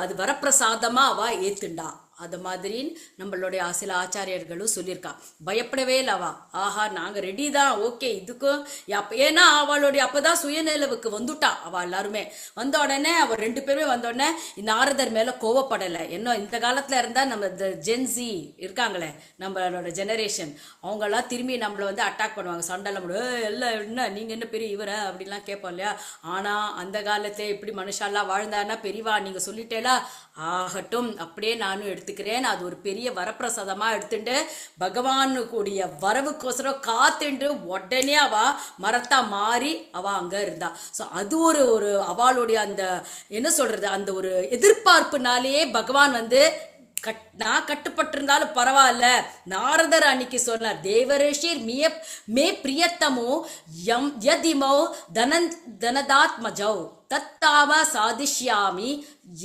அது வரப்பிரசாதமா அவ ஏத்துண்டா. அது மாதிரி நம்மளுடைய சில ஆச்சாரியர்களும் சொல்லியிருக்கா. பயப்படவே இல்லவா, ஆஹா நாங்க ரெடி தான், ஓகே இதுக்கும். ஏன்னா அவளுடைய அப்பதான் சுயநிலவுக்கு வந்துட்டா. அவ எல்லாருமே வந்த உடனே அவ 2 பேருமே வந்த உடனே இந்த நாரதர் மேல கோவப்படலை. என்ன இந்த காலத்துல இருந்தா நம்ம ஜென்சி இருக்காங்களே, நம்மளோட ஜெனரேஷன், அவங்க எல்லாம் திரும்பி நம்மள வந்து அட்டாக் பண்ணுவாங்க, சண்டைல எல்லாம் என்ன நீங்க என்ன பெரிய இவர அப்படிலாம் கேட்போம் இல்லையா? ஆனா அந்த காலத்துல இப்படி மனுஷாலாம் வாழ்ந்தானா, பெரியவா நீங்க சொல்லிட்டேலா, ஆகட்டும் அப்படியே நானும் எடுத்துக்கிறேன், அது ஒரு பெரிய வரப்பிரசாதமா எடுத்துட்டு பகவானு கூடிய வரவுக்கோசரம் காத்துண்டு உடனே அவ மரத்தா மாறி அவ அங்க இருந்தா. ஸோ அது ஒரு அவளுடைய அந்த என்ன சொல்றது, அந்த ஒரு எதிர்பார்ப்புனாலேயே பகவான் வந்து நான் கட்டுப்பட்டிருந்தாலும் பரவாயில்ல. நாரதர் அன்னைக்கு சொன்னார், தேவரிஷிர் மே பிரியத்தமோ யதிமோ தனதாத்மஜௌ தத்தாவ சாதிஷ்யாமி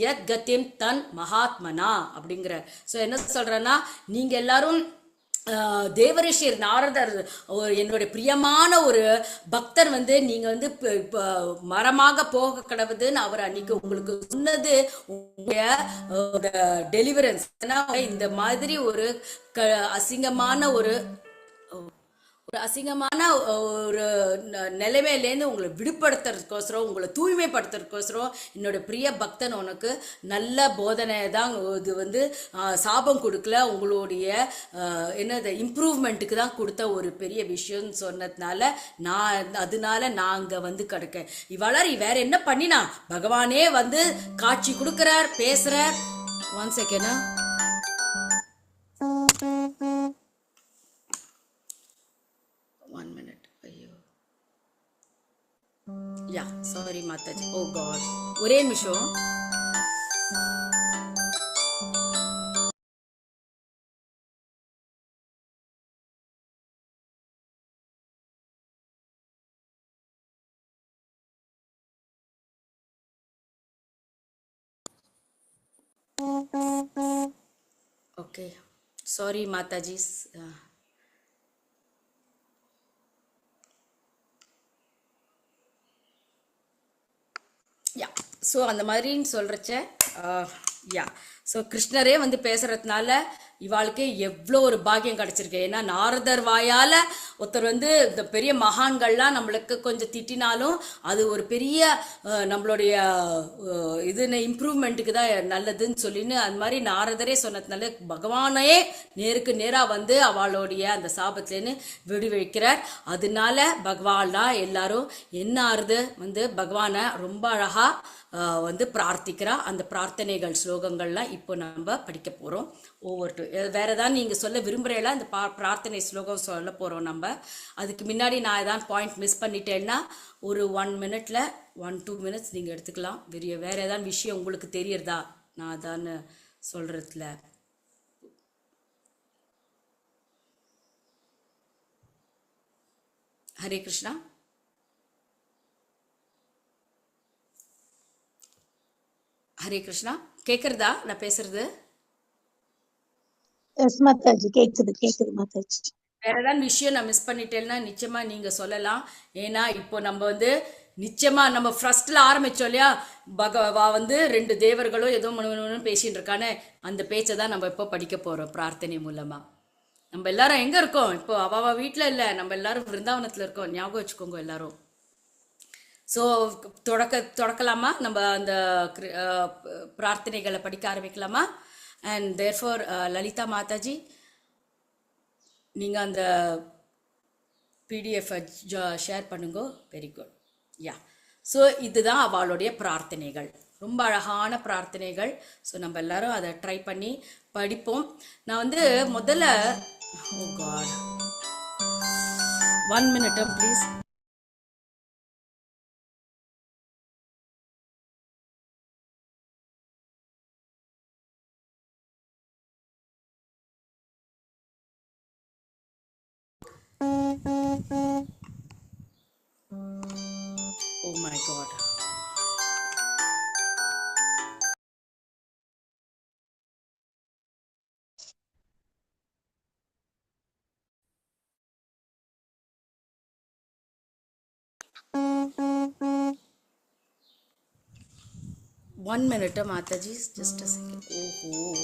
யத் கதிம் தன் மகாத்மனா அப்படிங்கிற. ஸோ என்ன சொல்றேன்னா, நீங்க எல்லாரும் தேவரிஷிர் நாரதர் என்னுடைய பிரியமான ஒரு பக்தர் வந்து நீங்க வந்து மரமாக போக கடவுதுன்னு அவர் அன்னைக்கு உங்களுக்கு சொன்னது உங்களுடைய டெலிவரன்ஸ். இந்த மாதிரி ஒரு அசிங்கமான ஒரு நிலைமையிலேருந்து உங்களை விடுபடுத்துறதுக்கோசரம், உங்களை தூய்மைப்படுத்துறதுக்கோசரம் என்னோட பிரிய பக்தன் உனக்கு நல்ல போதனை தான் இது வந்து சாபம் கொடுக்கல, உங்களுடைய என்னது இம்ப்ரூவ்மெண்ட்டுக்கு தான் கொடுத்த ஒரு பெரிய விஷயம்னு சொன்னதுனால அதனால நாங்க வந்து கிடைக்க இவளார் வேற என்ன பண்ணினா, பகவானே வந்து காட்சி கொடுக்கிறார், பேசுறார். 1 செகண்ட். சாரி மாதாஜி. ஓ காட், ஒரே நிமிஷம். Okay, sorry Mataji. ஸோ அந்த மாதிரின்னு சொல்கிறச்ச ஸோ கிருஷ்ணரே வந்து பேசுறதுனால இவாளுக்கு எவ்வளோ ஒரு பாக்கியம் கிடைச்சிருக்கு. ஏன்னா நாரதர் வாயால் ஒருத்தர் வந்து இந்த பெரிய மகான்கள்லாம் நம்மளுக்கு கொஞ்சம் திட்டினாலும் அது ஒரு பெரிய நம்மளுடைய இதுன்னு இம்ப்ரூவ்மெண்ட்டுக்கு தான் நல்லதுன்னு சொல்லின்னு அது மாதிரி நாரதரே சொன்னதுனால பகவானே நேருக்கு நேராக வந்து அவளுடைய அந்த சாபத்துலேன்னு விடுவிக்கிறார். அதனால பகவான்லாம் எல்லாரும் என்ன ஆறுது வந்து பகவானை ரொம்ப அழகாக வந்து பிரார்த்திக்கிறா. அந்த பிரார்த்தனைகள் ஸ்லோகங்கள்லாம் இப்போ நம்ம படிக்க போகிறோம். வேற ஏதாவது நீங்கள் சொல்ல விரும்புகிறீங்களா? இந்த பிரார்த்தனை ஸ்லோகம் சொல்ல போகிறோம் நம்ம. அதுக்கு முன்னாடி நான் ஏதாவது பாயிண்ட் மிஸ் பண்ணிட்டேன்னா ஒரு 1 மினிட்ல 1-2 மினிட்ஸ் நீங்கள் எடுத்துக்கலாம். வேற ஏதாவது விஷயம் உங்களுக்கு தெரியறதா நான் அதான்னு சொல்கிறதுல? ஹரே கிருஷ்ணா. ஹரே கிருஷ்ணா. கேட்குறதா நான் பேசுறது? எஸ் மாதாஜி, கேக்குது மாதாஜி. வேற ஏதாவது விஷயம் நான் மிஸ் பண்ணிட்டேன்னா நிச்சயமா நீங்க சொல்லலாம். ஏன்னா இப்போ நம்ம வந்து நிச்சயமா நம்ம ஃபர்ஸ்ட்ல ஆரம்பிச்சோம் இல்லையா, பகவா வந்து 2 தேவர்களும் ஏதோ மனு பேசிட்டு இருக்கானே, அந்த பேச்சை தான் நம்ம இப்போ படிக்க போறோம் பிரார்த்தனை மூலமா. நம்ம எல்லாரும் எங்க இருக்கோம் இப்போ? அவ வீட்டுல இல்ல, நம்ம எல்லாரும் விருந்தாவனத்துல இருக்கோம். ஞாபகம் வச்சுக்கோங்க எல்லாரும். ஸோ தொடக்கலாமா? நம்ம அந்த பிரார்த்தனைகளை படிக்க ஆரம்பிக்கலாமா? அண்ட் தேர்ஃபார் லலிதா மாதாஜி, நீங்கள் அந்த பிடிஎஃபை ஷேர் பண்ணுங்க. Very good. யா. ஸோ இதுதான் அவளுடைய பிரார்த்தனைகள், ரொம்ப அழகான பிரார்த்தனைகள். ஸோ நம்ம எல்லாரும் அதை ட்ரை பண்ணி படிப்போம். நான் வந்து முதல்ல, oh God, 1 minute please. Oh my God. One minute, Mataji. Just a second. Oh.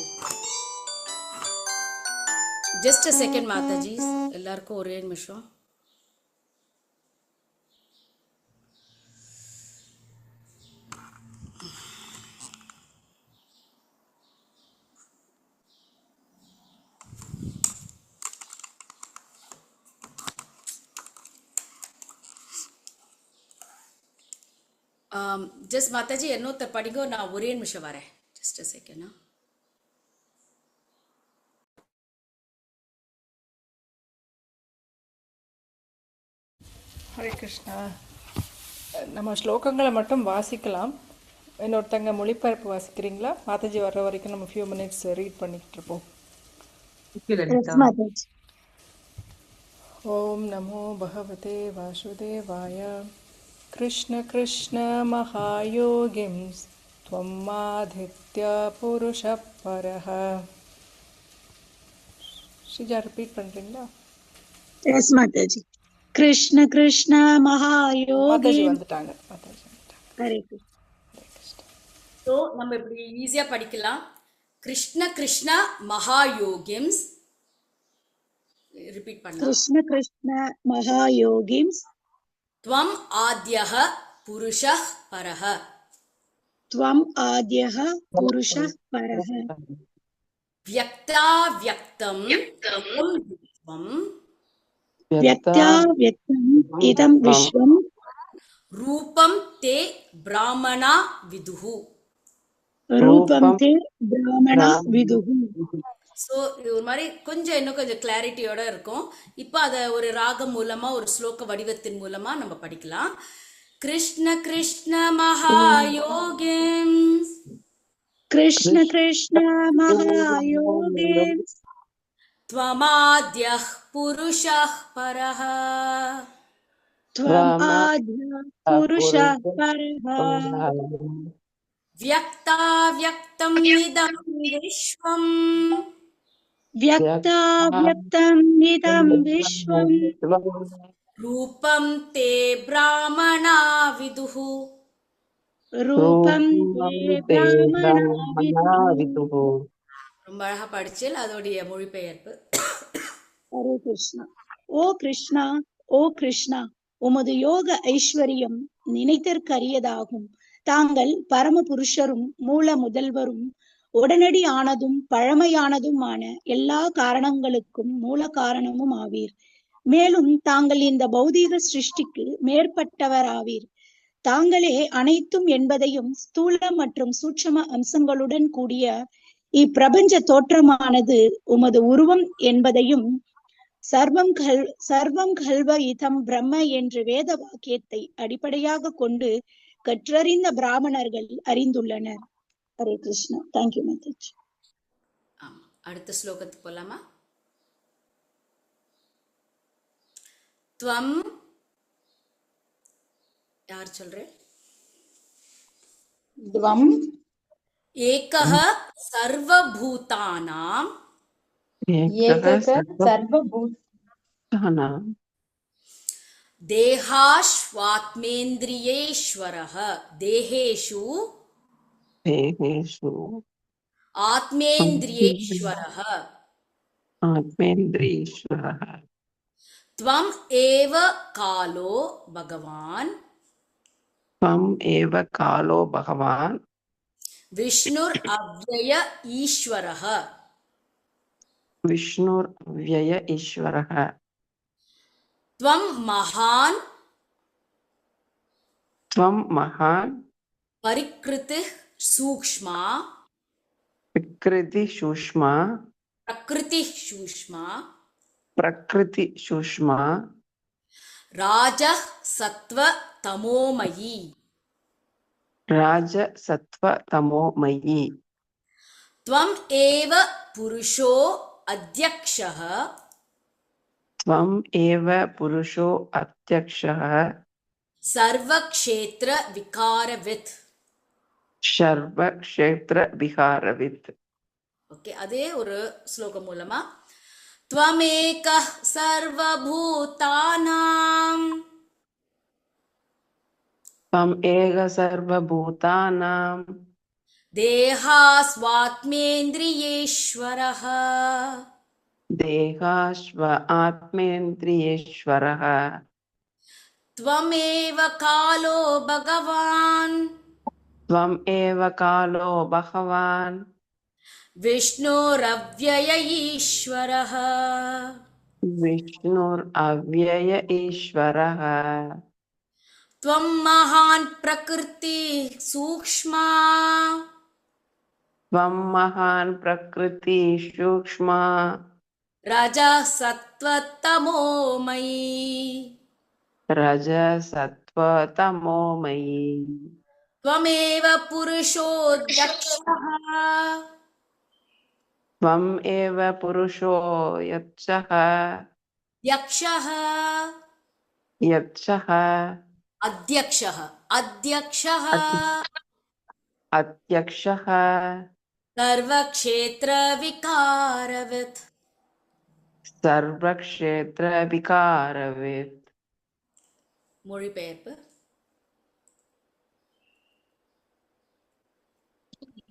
Just a second, Mataji. எல்லாருக்கும் ஒரே நிமிஷம். ஜஸ்ட் மாதாஜி என்னொருத்தர் படிங்கோ, நான் ஒரே நிமிஷம் வரேன். Just a second. Hare Krishna. நம்ம ஸ்லோகங்களை மட்டும் வாசிக்கலாம். இன்னொருத்தங்க மொழிபெயர்ப்பு வாசிக்கிறீங்களா? மாதாஜி வர்ற வரைக்கும் நம்ம ஃபியூ மினிட்ஸ் ரீட் பண்ணிக்கிட்டு இருப்போம். எஸ் மாதாஜி. ஓம் நமோ பகவதே வாசுதேவாய. கிருஷ்ண கிருஷ்ண மகாயோகிம் த்வம் ஆதித்ய புருஷ பரஹ. ஸ்ரீஜா ரிப்பீட் பண்றீங்களா? எஸ் மாதாஜி. கிருஷ்ண கிருஷ்ண மகாயோகி. மாதாஜி வந்துட்டாங்க. ஹரே கிருஷ்ண. ஸோ நம்ம இப்படி ஈஸியா படிக்கலாம். கிருஷ்ண கிருஷ்ண மகாயோகிம்ஸ். ரிப்பீட் பண்ணலாம். கிருஷ்ண கிருஷ்ண மகாயோகிம் त्वम् आद्यः पुरुषः परः. त्वम् आद्यः पुरुषः परः. व्यक्ताव्यक्तम् विश्वम्. व्यक्ताव्यक्तम् इदं विश्वम्. रूपं ते ब्राह्मणा विदुः. रूपं ते ब्राह्मणा विदुः. ஸோ இது ஒரு மாதிரி கொஞ்சம் இன்னும் கொஞ்சம் கிளாரிட்டியோட இருக்கும். இப்போ அதை ஒரு ராகம் மூலமா, ஒரு ஸ்லோக வடிவத்தின் மூலமா நம்ம படிக்கலாம். கிருஷ்ண கிருஷ்ண மகாயோகிம். கிருஷ்ண கிருஷ்ண மகாயோகிம். त्वमाद्यः पुरुषः परः. त्वम् आद्यः पुरुषः परः. व्यक्ताव्यक्तम् इदं विश्वम्. व्यक्ताव्यक्तम् इदं विश्वम्. रूपं ते ब्राह्मणा विदुः. रूपं ते ब्राह्मणा विदुः. ரொம்ப அழகா படிச்சல். அதோடைய மொழிபெயர்ப்பு. ஹரே கிருஷ்ணா. ஓ கிருஷ்ணா, ஓ கிருஷ்ணா, உமது யோக ஐஸ்வர்யம் நினைத்தற்கரியதாகும். தாங்கள் பரம புருஷரும் மூல முதல்வரும் உடனடி ஆனதும் பழமையானதுமான எல்லா காரணங்களுக்கும் மூல காரணமும் ஆவீர். மேலும் தாங்கள் இந்த பௌதீக சிருஷ்டிக்கு மேற்பட்டவராவீர். தாங்களே அனைத்தும் என்பதையும் ஸ்தூல மற்றும் சூட்சம அம்சங்களுடன் கூடிய இப்பிரபஞ்ச தோற்றமானது உமது உருவம் என்பதையும் சர்வம் கல்வ இதம் பிரம்ம என்ற வேத வாக்கியத்தை அடிப்படையாக கொண்டு கற்றறிந்த பிராமணர்கள் அறிந்துள்ளனர். ஹரே கிருஷ்ணா. தேங்க்யூ மாதாஜி. அடுத்த ஸ்லோகத்துக்கு போலாமா? त्वम् யார் சொல்றேன்? துவம் ஏகः சர்வபூதானாம் एकः ஏகக சர்வபூத் सर्वभूतानां தேகாஸ்வாத்மேந்திரியேஸ்வரः தேகேஷு देहेषु ஆத்மேந்திரியேஸ்வரः आत्मेन्द्रियेश्वरः त्वम् एव कालो भगवान् त्वम् एव कालो भगवान् विष्णुर् अव्यय ईश्वरः विष्णुर्व्यय ईश्वरः त्वं महान् त्वं महान् परिकृतिः सूक्ष्मा विकृतिसूक्ष्मा प्रकृतिः सूक्ष्मा प्रकृतिसूक्ष्मा राजः सत्त्व तमोमयी राजसत्त्वतमोमयी त्वम् एव पुरुषो अध्यक्षः त्वम् एव पुरुषो अध्यक्षः सर्वक्षेत्र विकारवित् सर्वक्षेत्रविहारवित् ओके அதே ஒரு ஸ்லோகம் மூலமா त्वमेकः सर्वभूतानां त्वम् एक सर्वभूतानां देहास्वात्मेन्द्रियेश्वरः देहाश्व आत्मेन्द्रियेश्वरः त्वमेव कालो भगवान् त्वम् एव कालो भगवान् विष्णुरव्यय ईश्वरः विष्णुरव्यय ईश्वरः त्वं महान् प्रकृति सूक्ष्मा त्वं महान् प्रकृति सूक्ष्मा रजः सत्त्वतमोमयी रजसत्त्वतमोमयी त्वमेव पुरुषोऽध्यक्षः त्वम् एव पुरुषो यक्षः यक्षः यक्षः अध्यक्षः अध्यक्षः अध्यक्षः सर्वक्षेत्रविकारवित् सर्वक्षेत्रविकारवित् மொழிபெயர்ப்பு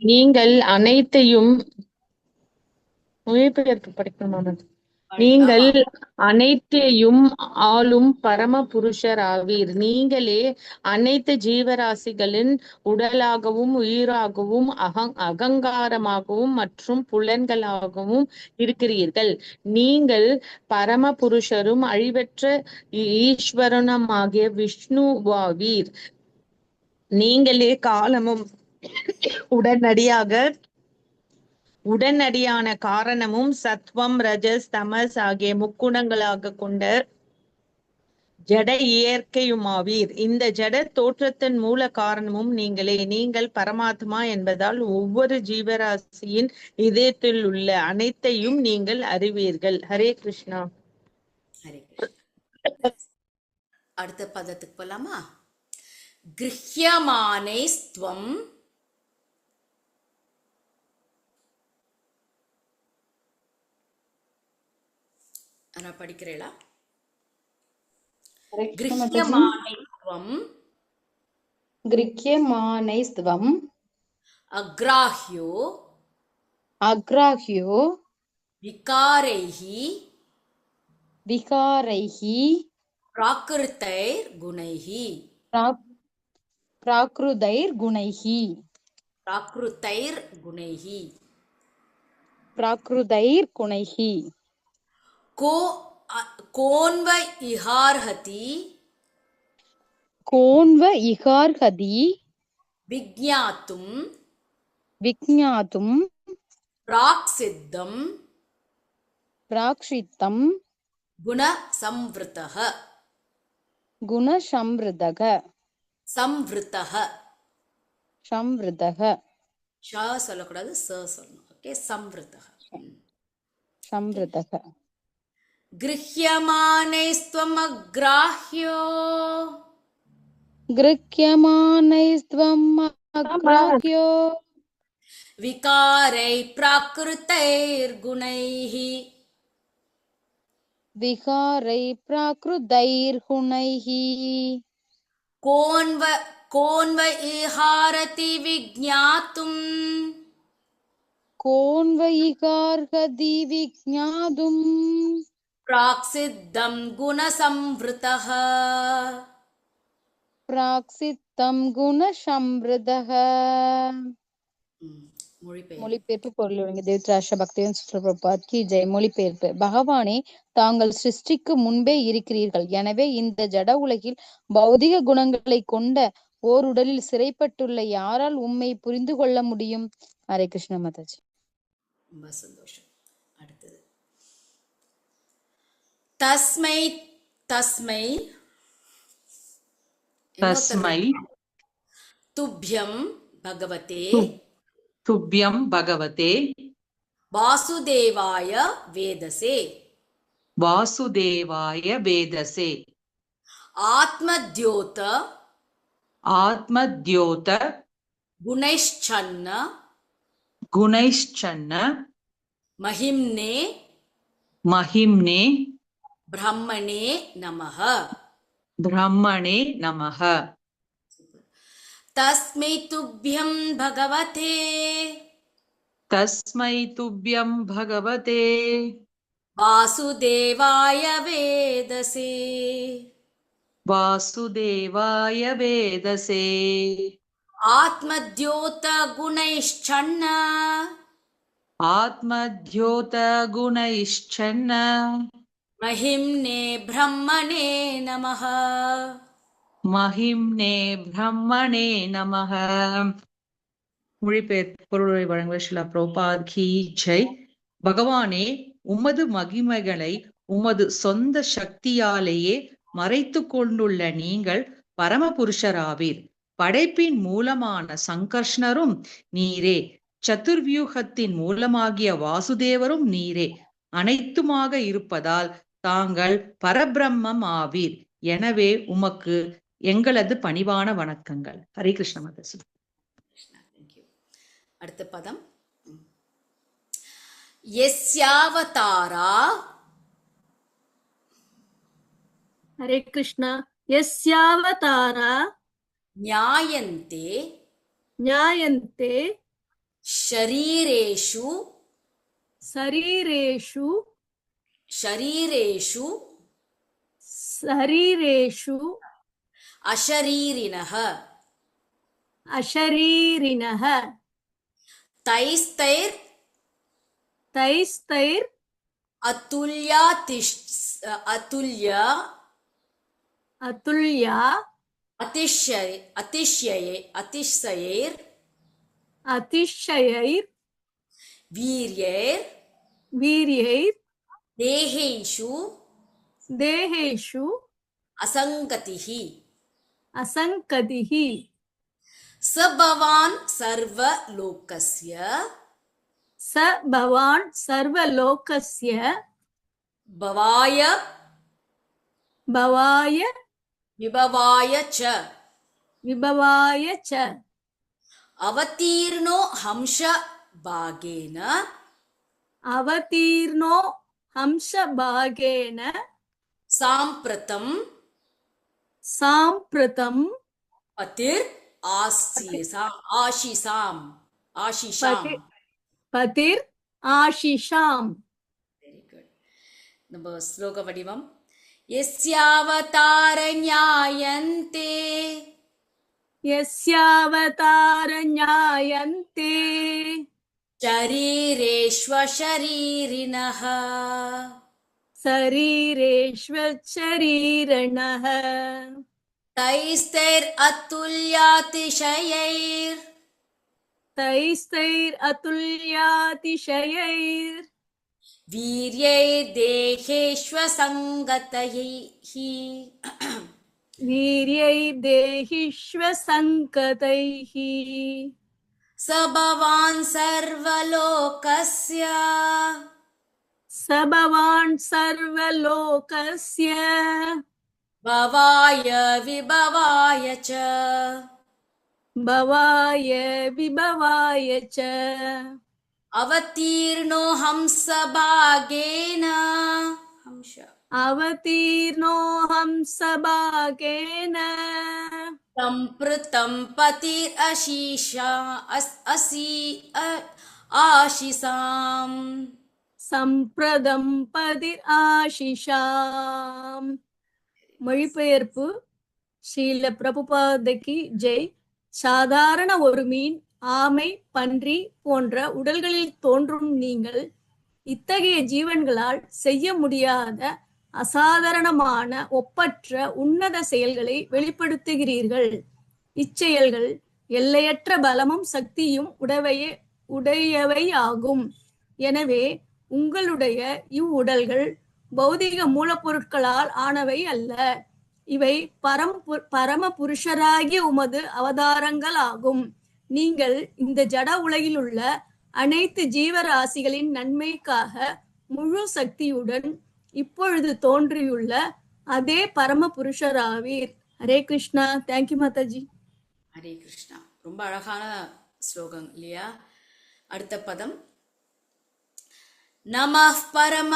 நீங்கள் அனைத்தையும் மொழிபெயர்ப்பு படிக்கணுமா? நீங்கள் அனைத்தையும் ஆளும் பரம புருஷர் ஆவீர். நீங்களே அனைத்து ஜீவராசிகளின் உடலாகவும் உயிராகவும் அகங்காரமாகவும் மற்றும் புலன்களாகவும் இருக்கிறீர்கள். நீங்கள் பரம புருஷரும் அழிவற்ற ஈஸ்வரனுமாகிய விஷ்ணுவாவீர். நீங்களே காலமும் உடனடியான காரணமும் சத்வம் ரஜஸ் தமஸ் ஆகிய முக்குணங்களாக கொண்ட ஜட இயற்கையுமாவீர். இந்த ஜட தோற்றத்தின் மூல காரணமும் நீங்களே. நீங்கள் பரமாத்மா என்பதால் ஒவ்வொரு ஜீவராசியின் இதயத்தில் உள்ள அனைத்தையும் நீங்கள் அறிவீர்கள். ஹரே கிருஷ்ணா. ஹரே கிருஷ்ணா. அடுத்த பதத்துக்கு போலாமா? கிருஹ்யமானைஸ்த்வம் நான் படிக்கிறேளா? கிருஹ்யமானைஸ்த்வம் गृह्यमाणैस्त्वम् அக்ராஹ்யோ अग्राह्यो விகாரைஹி विकारैः பிராகிருத்தைர் குணைஹி प्राकृतैर्गुणैः பிராகிருத்தைர் குணைஹி प्राकृतैर्गुणैः கோன்வ இஹார்ஹதி कोन्व इहार्हति விஜ்ஞாத்தும் विज्ञातुं பிராக்சித்தம் प्राक्षितं குணசம்வృతः गुणसंवृतः சம்வృతः संवृतः ஷ சொல்லக்கூடாது, ச சொல்லணும். ஓகே, சம்வృతः. संवृतः கிருஹ்யமானைஸ்த்வம் அக்ராஹ்யோ गृह्यमाणैस्त्वम् अग्राह्यो विकारै प्राकृतैर्गुणैः विहारै प्राकृतैर्गुणैः कोन्व इहारति विज्ञातुम् कोऽन्वयिकार्हति विज्ञातुम् प्राक्सिद्धं गुणसंवृतः प्राक्सिத்தம் குணசம்ருதः. மொழிபெயர். மொழிபெயர்ப்பு பொருள் வழங்கிய தேவராஷ்டிர பக்திவேதாந்த சுவாமி பிரபுபாத் கி ஜெய். மொழிபெயர்ப்பு. பகவானே, தாங்கள் சிருஷ்டிக்கு முன்பே இருக்கிறீர்கள். எனவே இந்த ஜட உலகில் பௌதிக குணங்களை கொண்ட ஓர் உடலில் சிறைப்பட்டுள்ள யாரால் உம்மை புரிந்து கொள்ள முடியும்? ஹரே கிருஷ்ண மாதாஜி. ரொம்ப சந்தோஷம். அடுத்தது தஸ்மை தஸ்மை தஸ்மை துப்யம் பகவதே துப்யம் பகவதே வாசுதேவாய வேதசே வாசுதேவாய வேதசே ஆத்மத்யோத ஆத்மத்யோத குணைஷ்சன்ன குணைஷ்சன்ன மஹிம்னே மஹிம்னே பிரம்மணே நமஹ. பிரம்மணே நமஹ. தஸ்மை துப்யம் பகவதே தஸ்மை துப்யம் பகவதே வாசுதேவாய வேதசே வாசுதேவாய வேதசே ஆத்மத்யோத குணைஷ்சன்ன ஆத்மத்யோத குணைஷ்சன்ன மஹிம்னே பிரம்மணே நமஹ. மஹிம்னே பிரம்மணே நமஹ. மொழிபெயர் பொருளை வழங்குவர் ஸ்ரீல பிரபுபாத் கி ஜெய். பகவானே, உமது மகிமைகளை உமது சொந்த சக்தியாலேயே மறைத்து கொண்டுள்ள நீங்கள் பரமபுருஷராவீர். படைப்பின் மூலமான சங்கர்ஷ்ணரும் நீரே, சதுர்வியூகத்தின் மூலமாகிய வாசுதேவரும் நீரே. அனைத்துமாக இருப்பதால் தாங்கள் பரபிரம்மம் ஆவீர். எனவே உமக்கு எங்களது பணிவான வணக்கங்கள். ஹரே கிருஷ்ண மாதாஜி. அடுத்த பதம் யஸ்யாவதாரா. हरे कृष्ण. यस्यावतारा ஞாயந்தே ज्ञायन्ते ஷரீரேஷு शरीरेषु ஷரீரேஷு शरीरेषु அஷரீரிணஹ अशरीरिणः தைஸ்தைர் तैस्तैर् அத்துல்யா अतुल्या அதிஷ்யைர் अतिशयैर् வீர்யைர் वीर्यैर् தேஹேஷு देहेषु அசங்கதிஹி असङ्कतिः சபவான் சர்வலோகஸ்ய स भवान् सर्वलोकस्य பவாய भवाय விபவாய ச विभवाय च அவதீர்ணோ ஹம்ச பாகேன अवतीर्णो हंसभागेन சாம்பிரதம் साम्प्रतम् பதிர் ஆஷிஷாம் पतिर् आशिषाम्. Very good. நம்ம ஸ்லோக வடிவம் யஸ்யாவதார ஞாயந்தே यस्यावतारज्ञायन्ते शरीरेष्वशरीरिणः शरीरेष्वशरीरिणः तैस्तैरतुल्यातिशयैर् वीर्यैर्देहेष्वसङ्गतैः वीर्यैर्देहिष्वसङ्कतैः स भवान् सर्वलोकस्य स भवान् सर्वलोकस्य भवाय विभवाय च भवाय विभवाय च अवतीर्णो हंसभागेन हंस अवतीर्णो हंसभागेन सम्पृतं पतिरशीषा आशिसाम् सम्प्रदं பதிர் ஆஷிஷாம். மொழிபெயர்ப்பு. ஸ்ரீல பிரபுபாதைக்கு ஜெய். சாதாரண ஒரு மீன், ஆமை, பன்றி போன்ற உடல்களில் தோன்றும் நீங்கள் இத்தகைய ஜீவன்களால் செய்ய முடியாத அசாதாரணமான ஒப்பற்ற உன்னத செயல்களை வெளிப்படுத்துகிறீர்கள். இச்செயல்கள் எல்லையற்ற பலமும் சக்தியும் உடையவை ஆகும். எனவே உங்களுடைய இவ்வுடல்கள் பௌதிக மூலப்பொருட்களால் ஆனவை அல்ல. இவை பரம புருஷராகிய உமது அவதாரங்கள் ஆகும். நீங்கள் இந்த ஜட உலகில் உள்ள அனைத்து ஜீவராசிகளின் நன்மைக்காக முழு சக்தியுடன் இப்பொழுது தோன்றியுள்ள அதே பரம புருஷராவீர். ஹரே கிருஷ்ணா. தேங்க்யூ மாதாஜி. ஹரே கிருஷ்ணா. ரொம்ப அழகான ஸ்லோகம் இல்லையா? அடுத்த பதம் நமः பரம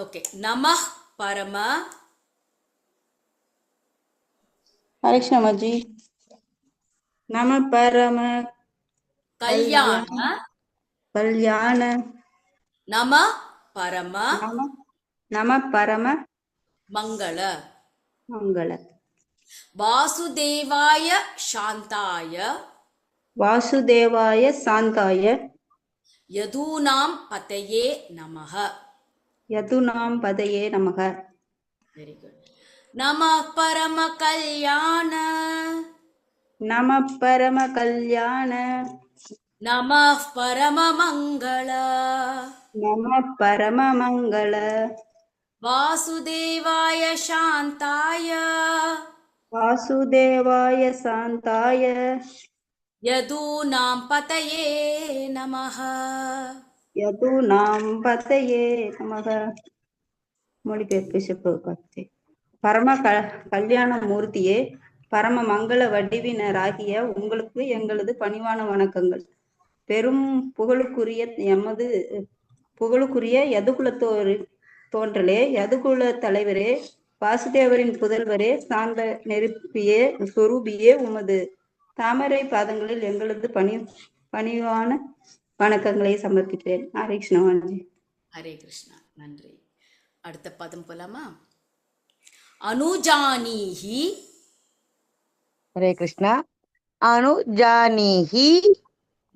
ஓகே, நமः பரம हरे कृष्ण जी। नम परम கல்யாண कल्याण நம பரம नम नम परम மங்கள मंगल வாசுதேவாய சாந்தாய वासुदेवाय शांताय யதூனாம் பதயே நமः. यदुनाम पदये नमः। Very good. நம பரம கல்யாண नम परम कल्याण நம பரம மங்கள नम परम मंगल வாசுதேவாய சாந்தாய वासुदेवाय शांताय யதூனாம் பதயே நமः. यदुनाम पदये नमः। மொழிபெயர்ப்பு சிவபக்தி. பரம கல்யாண மூர்த்தியே, பரம மங்கள வடிவினராகிய உங்களுக்கு எங்களது பணிவான வணக்கங்கள். பெரும் புகழுக்குரிய தோன்றலே, யதுகுல தலைவரே, வாசுதேவரின் புதல்வரே, சாந்த நெருப்பியே, சொரூபியே, உமது தாமரை பாதங்களில் எங்களது பணிவான வணக்கங்களை சமர்ப்பிக்கிறேன். ஹரே கிருஷ்ணவான்ஜி. ஹரே கிருஷ்ணா. நன்றி. அடுத்த பதம் போலாமா? அனுஜானீஹி हरे कृष्णा। अनुजानीहि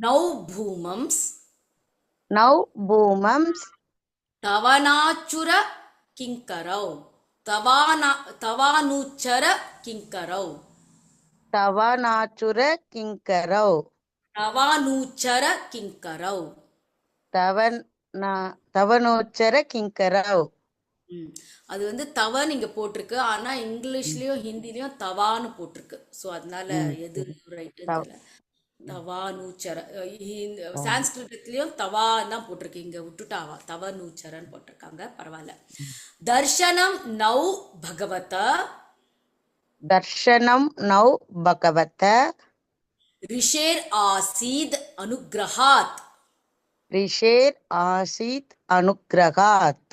நௌ பூமம்ஸ் नौ भूमंस தவனாச்சுர கிங்கரௌ தவானுச்சர கிங்கரௌ तवनाचुर किंकरौ தவானுச்சர கிங்கரௌ तवनोच्चर किंकरौ. அது வந்து தவன்னு இங்க போட்டிருக்கு, ஆனா இங்கிலீஷ்லயும் ஹிந்திலயும் தவான்னு போட்டிருக்கு. ஸோ அதனால எது ரைட்டு தவானூச்சர. சான்ஸ்கிரிட்லயும் தவான்னு தான் போட்டிருக்கு, இங்க விட்டுட்டாவா தவனூச்சரன்னு போட்டிருக்காங்க. பரவாயில்ல. தர்ஷனம் நௌ பகவத दर्शनं नौ भगवत ரிஷேர் ஆசீத் அனுகிரகாத் ऋषेर आसीत् अनुग्रहात्.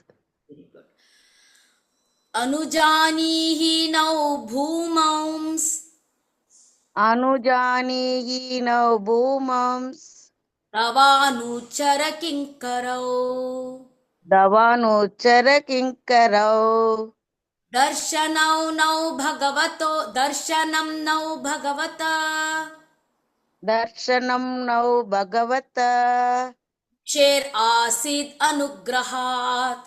அனுஜானீஹி நௌ பூமம்ஸ் अनुजानीहि नौ भूमंस தவானுச்சர கிங்கரௌ दवानुच्चर किंकरौ. தர்ஷனௌ நௌ பகவதோ தர்ஷனம் நௌ பகவத दर्शनं नौ भगवत ஷேர் ஆசீத் அனுகிரகாத்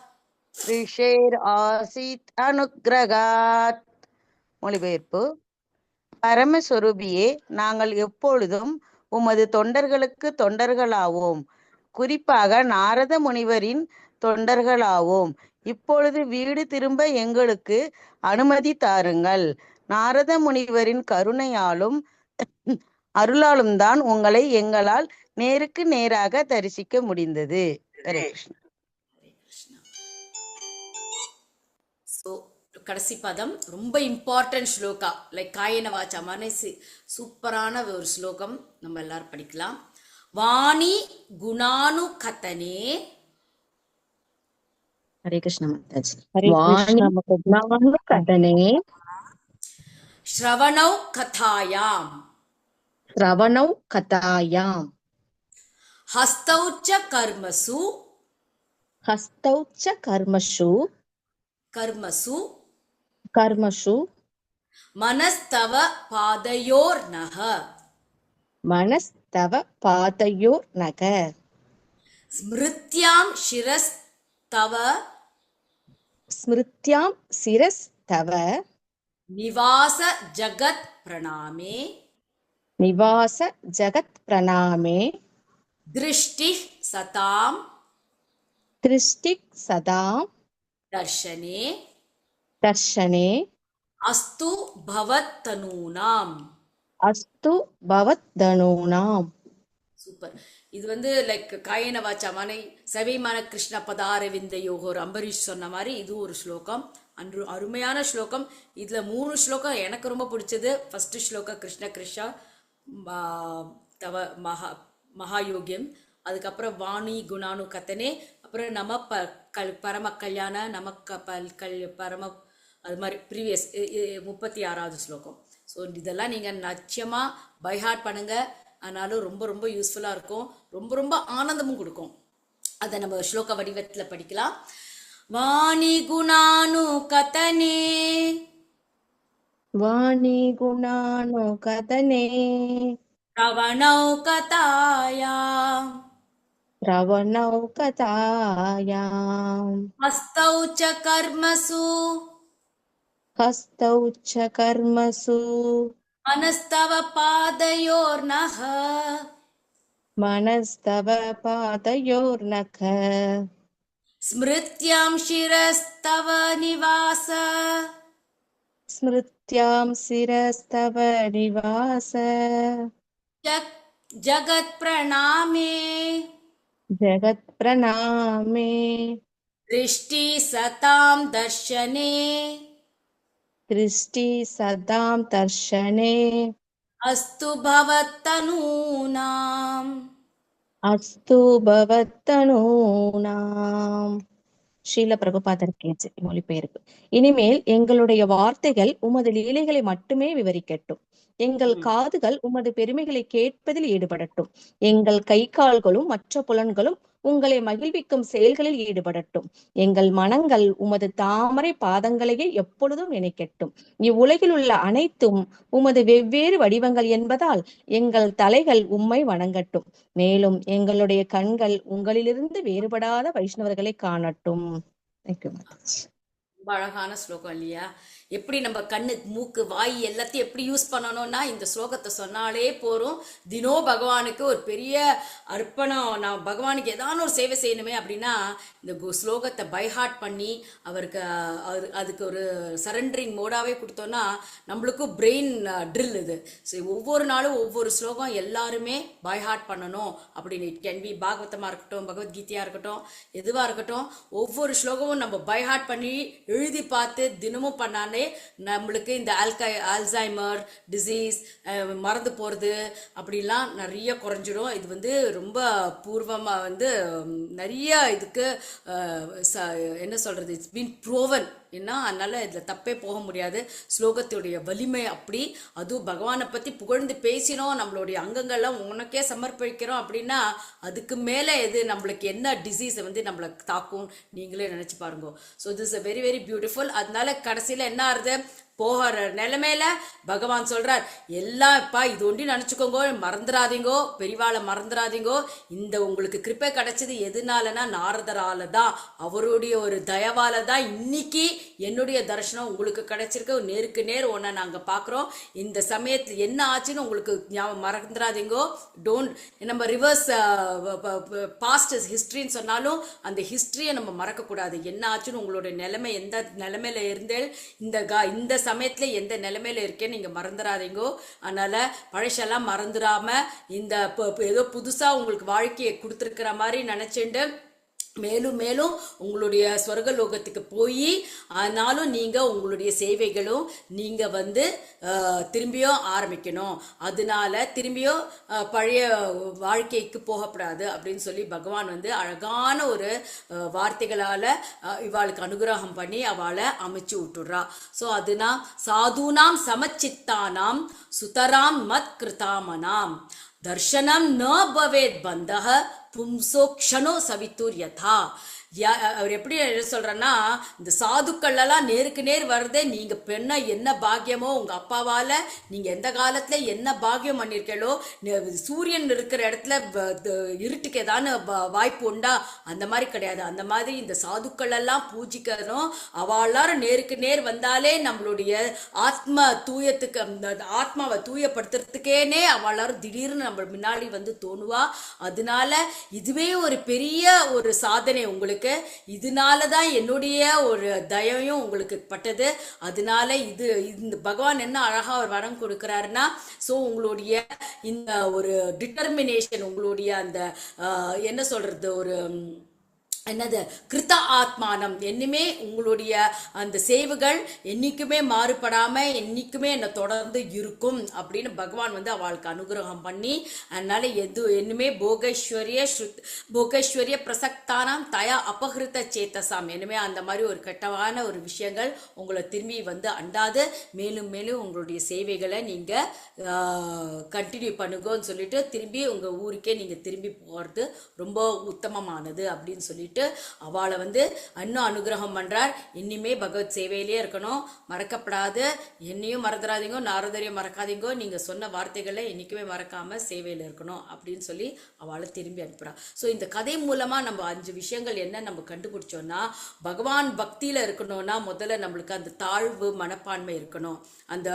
ऋषेर आसीत् अनुग्रहात्. மொழிபெயர்ப்பு. பரமஸ்வரூபியே, நாங்கள் எப்பொழுதும் உமது தொண்டர்களுக்கு தொண்டர்களாவோம். குறிப்பாக நாரத முனிவரின் தொண்டர்களாவோம். இப்பொழுது வீடு திரும்ப எங்களுக்கு அனுமதி தாருங்கள். நாரத முனிவரின் கருணையாலும் அருளாலும் தான் உங்களை எங்களால் நேருக்கு நேராக தரிசிக்க முடிந்தது. ஹரே கிருஷ்ணா. ஸோ கடைசி பதம் ரொம்ப இம்பார்ட்டன்ட் ஸ்லோகா, லைக் காயன வாச்சா மனசு சூப்பரான ஒரு ஸ்லோகம், நம்ம எல்லாரும் படிக்கலாம். வாணி குணானு கதனே. ஹரே கிருஷ்ண மாதாஜி. ஹரே வாணி கிருஷ்ணா குணானு கதனே ஸ்ரவணௌ கதாயாம் ஸ்ரவணௌ கதாயாம் ஹஸ்தௌ ச கர்மசு ஹஸ்தௌ ச கர்மஷு கர்மஷு மனஸ்தவ பாதயோர் நக மனஸ்தவ பாதயோர் நக ஸ்மிருத்யாம் சிரஸ்தவ ஸ்மிருத்யாம் சிரஸ்தவ நிவாச ஜகத் பிரணாமே நிவாச ஜகத் பிரணாமே திருஷ்டி சதாம் திருஷ்டிக் சதாம் தர்ஷனே தர்ஷனே அஸ்து பவத்தனூனாம். அஸ்து பவத்தனூனாம். சூப்பர். இது வந்து லைக் காயன வாச்சா மனை சவிமான கிருஷ்ண பதாரவிந்த யோகோர் அம்பரீஷ் சொன்ன மாதிரி இது ஒரு ஸ்லோகம், அருமையான ஸ்லோகம். இதுல 3 ஸ்லோகம் எனக்கு ரொம்ப பிடிச்சது. ஃபர்ஸ்ட் ஸ்லோகா கிருஷ்ண கிருஷ்ணா தவ மகாயோகியம், அதுக்கப்புறம் வாணி குணானு கத்தனே, அப்புறம் நம பரம கல்யாண நமக்க பரம, அது மாதிரி ப்ரீவியஸ் 36வது ஸ்லோகம். ஸோ இதெல்லாம் நீங்கள் நிச்சயமாக பைஹார்ட் பண்ணுங்க, ஆனாலும் ரொம்ப ரொம்ப யூஸ்ஃபுல்லாக இருக்கும், ரொம்ப ரொம்ப ஆனந்தமும் கொடுக்கும். அதை நம்ம ஸ்லோக வடிவத்தில் படிக்கலாம். வாணி குணானு கதனே வாணி குணானு கதனே ரவணௌ கதாயாம் ரவணௌ கதாயாம் ஹஸ்தௌ ச கர்மசு ஹஸ்தௌ ச கர்மசு மனஸ்தவ பாதயோர் நக மனஸ்தவ பாதயோர் நக ஸ்மிருத்யாம் சிரஸ்தவ நிவாச ஸ்மிருத்யாம் சிரஸ்தவ நிவாச ஜகத் பிரணாமே ஜகத் பிரணாமே திருஷ்டி சதாம் தர்ஷனே திருஷ்டி சதாம் தர்ஷனே அஸ்து பவத்தனூனாம் அஸ்து பவத்தனூனாம். ஸ்ரீல பிரபுபாதர் கேஜி மொழிபெயர்ப்பு. இனிமேல் எங்களுடைய வார்த்தைகள் உமது லீலைகளை மட்டுமே விவரிக்கட்டும். எங்கள் காதுகள் உமது பெருமைகளை கேட்பதில் ஈடுபடட்டும். எங்கள் கை கால்களும் மற்ற புலன்களும் உங்களை மகிழ்விக்கும் செயல்களில் ஈடுபடட்டும். எங்கள் மனங்கள் உமது தாமரை பாதங்களையே எப்பொழுதும் நினைக்கட்டும். இவ்வுலகில் உள்ள அனைத்தும் உமது வெவ்வேறு வடிவங்கள் என்பதால் எங்கள் தலைகள் உம்மை வணங்கட்டும். மேலும் எங்களுடைய கண்கள் உங்களிலிருந்து வேறுபடாத வைஷ்ணவர்களை காணட்டும். ரொம்ப அழகான ஸ்லோகம் இல்லையா? எப்படி நம்ம கண்ணு மூக்கு வாய் எல்லாத்தையும் எப்படி யூஸ் பண்ணணும்னா இந்த ஸ்லோகத்தை சொன்னாலே போறோம். தினம் பகவானுக்கு ஒரு பெரிய அர்ப்பணம், நான் பகவானுக்கு ஏதாவது ஒரு சேவை செய்யணுமே அப்படின்னா இந்த ஸ்லோகத்தை பைஹார்ட் பண்ணி அவருக்கு அதுக்கு ஒரு சரண்டரிங் மோடாவே கொடுத்தோம்னா நம்மளுக்கும் பிரெயின் ட்ரில் இது. ஸோ ஒவ்வொரு நாளும் ஒவ்வொரு ஸ்லோகம் எல்லாருமே பைஹார்ட் பண்ணணும் அப்படின்னு. இட் கேன் பி பாகவதமாக இருக்கட்டும், பகவத்கீதையாக இருக்கட்டும், எதுவாக இருக்கட்டும், ஒவ்வொரு ஸ்லோகமும் நம்ம பைஹார்ட் பண்ணி எழுதி பார்த்து தினமும் பண்ணாலே நம்மளுக்கு இந்த ஆல்சைமர் டிசீஸ், மறந்து போகிறது அப்படிலாம் நிறைய குறைஞ்சிடும். இது வந்து ரொம்ப பூர்வமாக வந்து நிறைய இதுக்கு என்ன சொல்கிறது, இட்ஸ் பீன் ப்ரோவன். ஏன்னா அதனால இதில் தப்பே போக முடியாது. ஸ்லோகத்துடைய வலிமை அப்படி. அதுவும் பகவானை பற்றி புகழ்ந்து பேசினோம், நம்மளுடைய அங்கங்கள்லாம் உனக்கே சமர்ப்பிக்கிறோம் அப்படின்னா அதுக்கு மேலே எது நம்மளுக்கு என்ன டிசீஸை வந்து நம்மளை தாக்கும் நீங்களே நினச்சி பாருங்க. So this is very very beautiful. அதனால கடைசியில் என்ன ஆகுது, போகிற நிலைமையில பகவான் சொல்றார், எல்லாம் இப்பா இது ஒண்டி நினைச்சுக்கோங்க, மறந்துடாதீங்கோ, பெரிவாளை மறந்துடாதீங்கோ. இந்த உங்களுக்கு கிருப்பை கிடைச்சது எதுனாலனா நாரதரால தான், அவருடைய ஒரு தயவால தான் இன்னைக்கு என்னுடைய தரிசனம் உங்களுக்கு கிடைச்சிருக்கு. நேருக்கு நேர் ஒன்றை நாங்கள் பார்க்குறோம். இந்த சமயத்தில் என்ன ஆச்சுன்னு உங்களுக்கு மறந்துடாதீங்கோ. டோன்ட், நம்ம ரிவர்ஸ் பாஸ்ட் ஹிஸ்ட்ரின்னு சொன்னாலும் அந்த ஹிஸ்ட்ரியை நம்ம மறக்கக்கூடாது. என்ன ஆச்சுன்னு உங்களுடைய நிலைமை எந்த நிலைமையில இருந்தே இந்த சமயத்துல எந்த நிலைமையில இருக்கேன்னு நீங்க மறந்துடாதீங்கோ. அதனால பழசெல்லாம் மறந்துடாம இந்த ஏதோ புதுசா உங்களுக்கு வாழ்க்கையை கொடுத்துருக்கிற மாதிரி நினைச்சுட்டு மேலும் மேலும் உங்களுடைய ஸ்வர்கலோகத்துக்கு போய் ஆனாலும் நீங்க உங்களுடைய சேவைகளும் நீங்க வந்து திரும்பியும் ஆரம்பிக்கணும். அதனால திரும்பியும் பழைய வாழ்க்கைக்கு போகக்கூடாது அப்படின்னு சொல்லி பகவான் வந்து அழகான ஒரு வார்த்தைகளால இவாளுக்கு அனுகிரகம் பண்ணி அவளை அமைச்சு விட்டுடுறா. ஸோ அதுனா சாதுனாம் சமச்சித்தானாம் சுதராம் மத் கிருதாமனாம் தர்ஷனம் ந பவேத் பந்தஹ பும்சோ க்ஷணோ சவித்துர் யதா. அவர் எப்படி சொல்றன்னா, இந்த சாதுக்கள் எல்லாம் நேருக்கு நேர் வருதே, நீங்க பெண்ண என்ன பாக்கியமோ, உங்க அப்பாவால நீங்க எந்த காலத்துல என்ன பாக்கியம் பண்ணிருக்கீங்களோ, சூரியன் இருக்கிற இடத்துல இருட்டுக்கு ஏதான வாய்ப்பு உண்டா, அந்த மாதிரி கிடையாது. அந்த மாதிரி இந்த சாதுக்கள் எல்லாம் பூஜிக்கணும். அவளாரும் நேருக்கு நேர் வந்தாலே நம்மளுடைய ஆத்ம தூயத்துக்கு, அந்த ஆத்மாவை தூயப்படுத்துறதுக்கேனே அவளாரும் திடீர்னு நம்ம முன்னாடி வந்து தோணுவா. அதனால இதுவே ஒரு பெரிய ஒரு சாதனை உங்களுக்கு. இதனாலதான் என்னுடைய ஒரு தயவையும் உங்களுக்கு பட்டது. அதனால இந்த பகவான் என்ன அழகா ஒரு வரம் கொடுக்கிறாருன்னா, சோ உங்களுடைய இந்த ஒரு டிட்டர்மினேஷன், உங்களுடைய அந்த என்ன சொல்றது, ஒரு என்னது கிருத்த ஆத்மானம், என்னுமே உங்களுடைய அந்த சேவுகள் என்னைக்குமே மாறுபடாம என்னைக்குமே என்னை தொடர்ந்து இருக்கும் அப்படின்னு பகவான் வந்து அவளுக்கு அனுகிரகம் பண்ணி, அதனால என்னுமே போகேஸ்வரிய பிரசக்தானாம் தயா அபகிருத்த சேத்தசாம், என்னுமே அந்த மாதிரி ஒரு கெட்டவான ஒரு விஷயங்கள் உங்களை திரும்பி வந்து அண்டாது மேலும் மேலும் உங்களுடைய சேவைகளை நீங்க கண்டினியூ பண்ணுங்கன்னு சொல்லிட்டு திரும்பி உங்க ஊருக்கே நீங்க திரும்பி போறது ரொம்ப உத்தமமானது அப்படின்னு சொல்லிட்டு அவளை வந்து இன்னும் அனுகிரகம் பண்றார். இனிமே பகவத் சேவையிலேயே இருக்கணும், மறக்கப்படாது, என்னையும் மறந்துடாதீங்க, நாரதரையும் மறக்காதீங்க, நீங்க சொன்ன வார்த்தைகளை என்னைக்குமே மறக்காம சேவையில இருக்கணும் அப்படின்னு சொல்லி அவளை திரும்பி அனுப்புறா. ஸோ இந்த கதை மூலமா நம்ம 5 விஷயங்கள் என்ன நம்ம கண்டுபிடிச்சோம்னா, பகவான் பக்தியில இருக்கணும்னா முதல்ல நம்மளுக்கு அந்த தாழ்வு மனப்பான்மை இருக்கணும். அந்த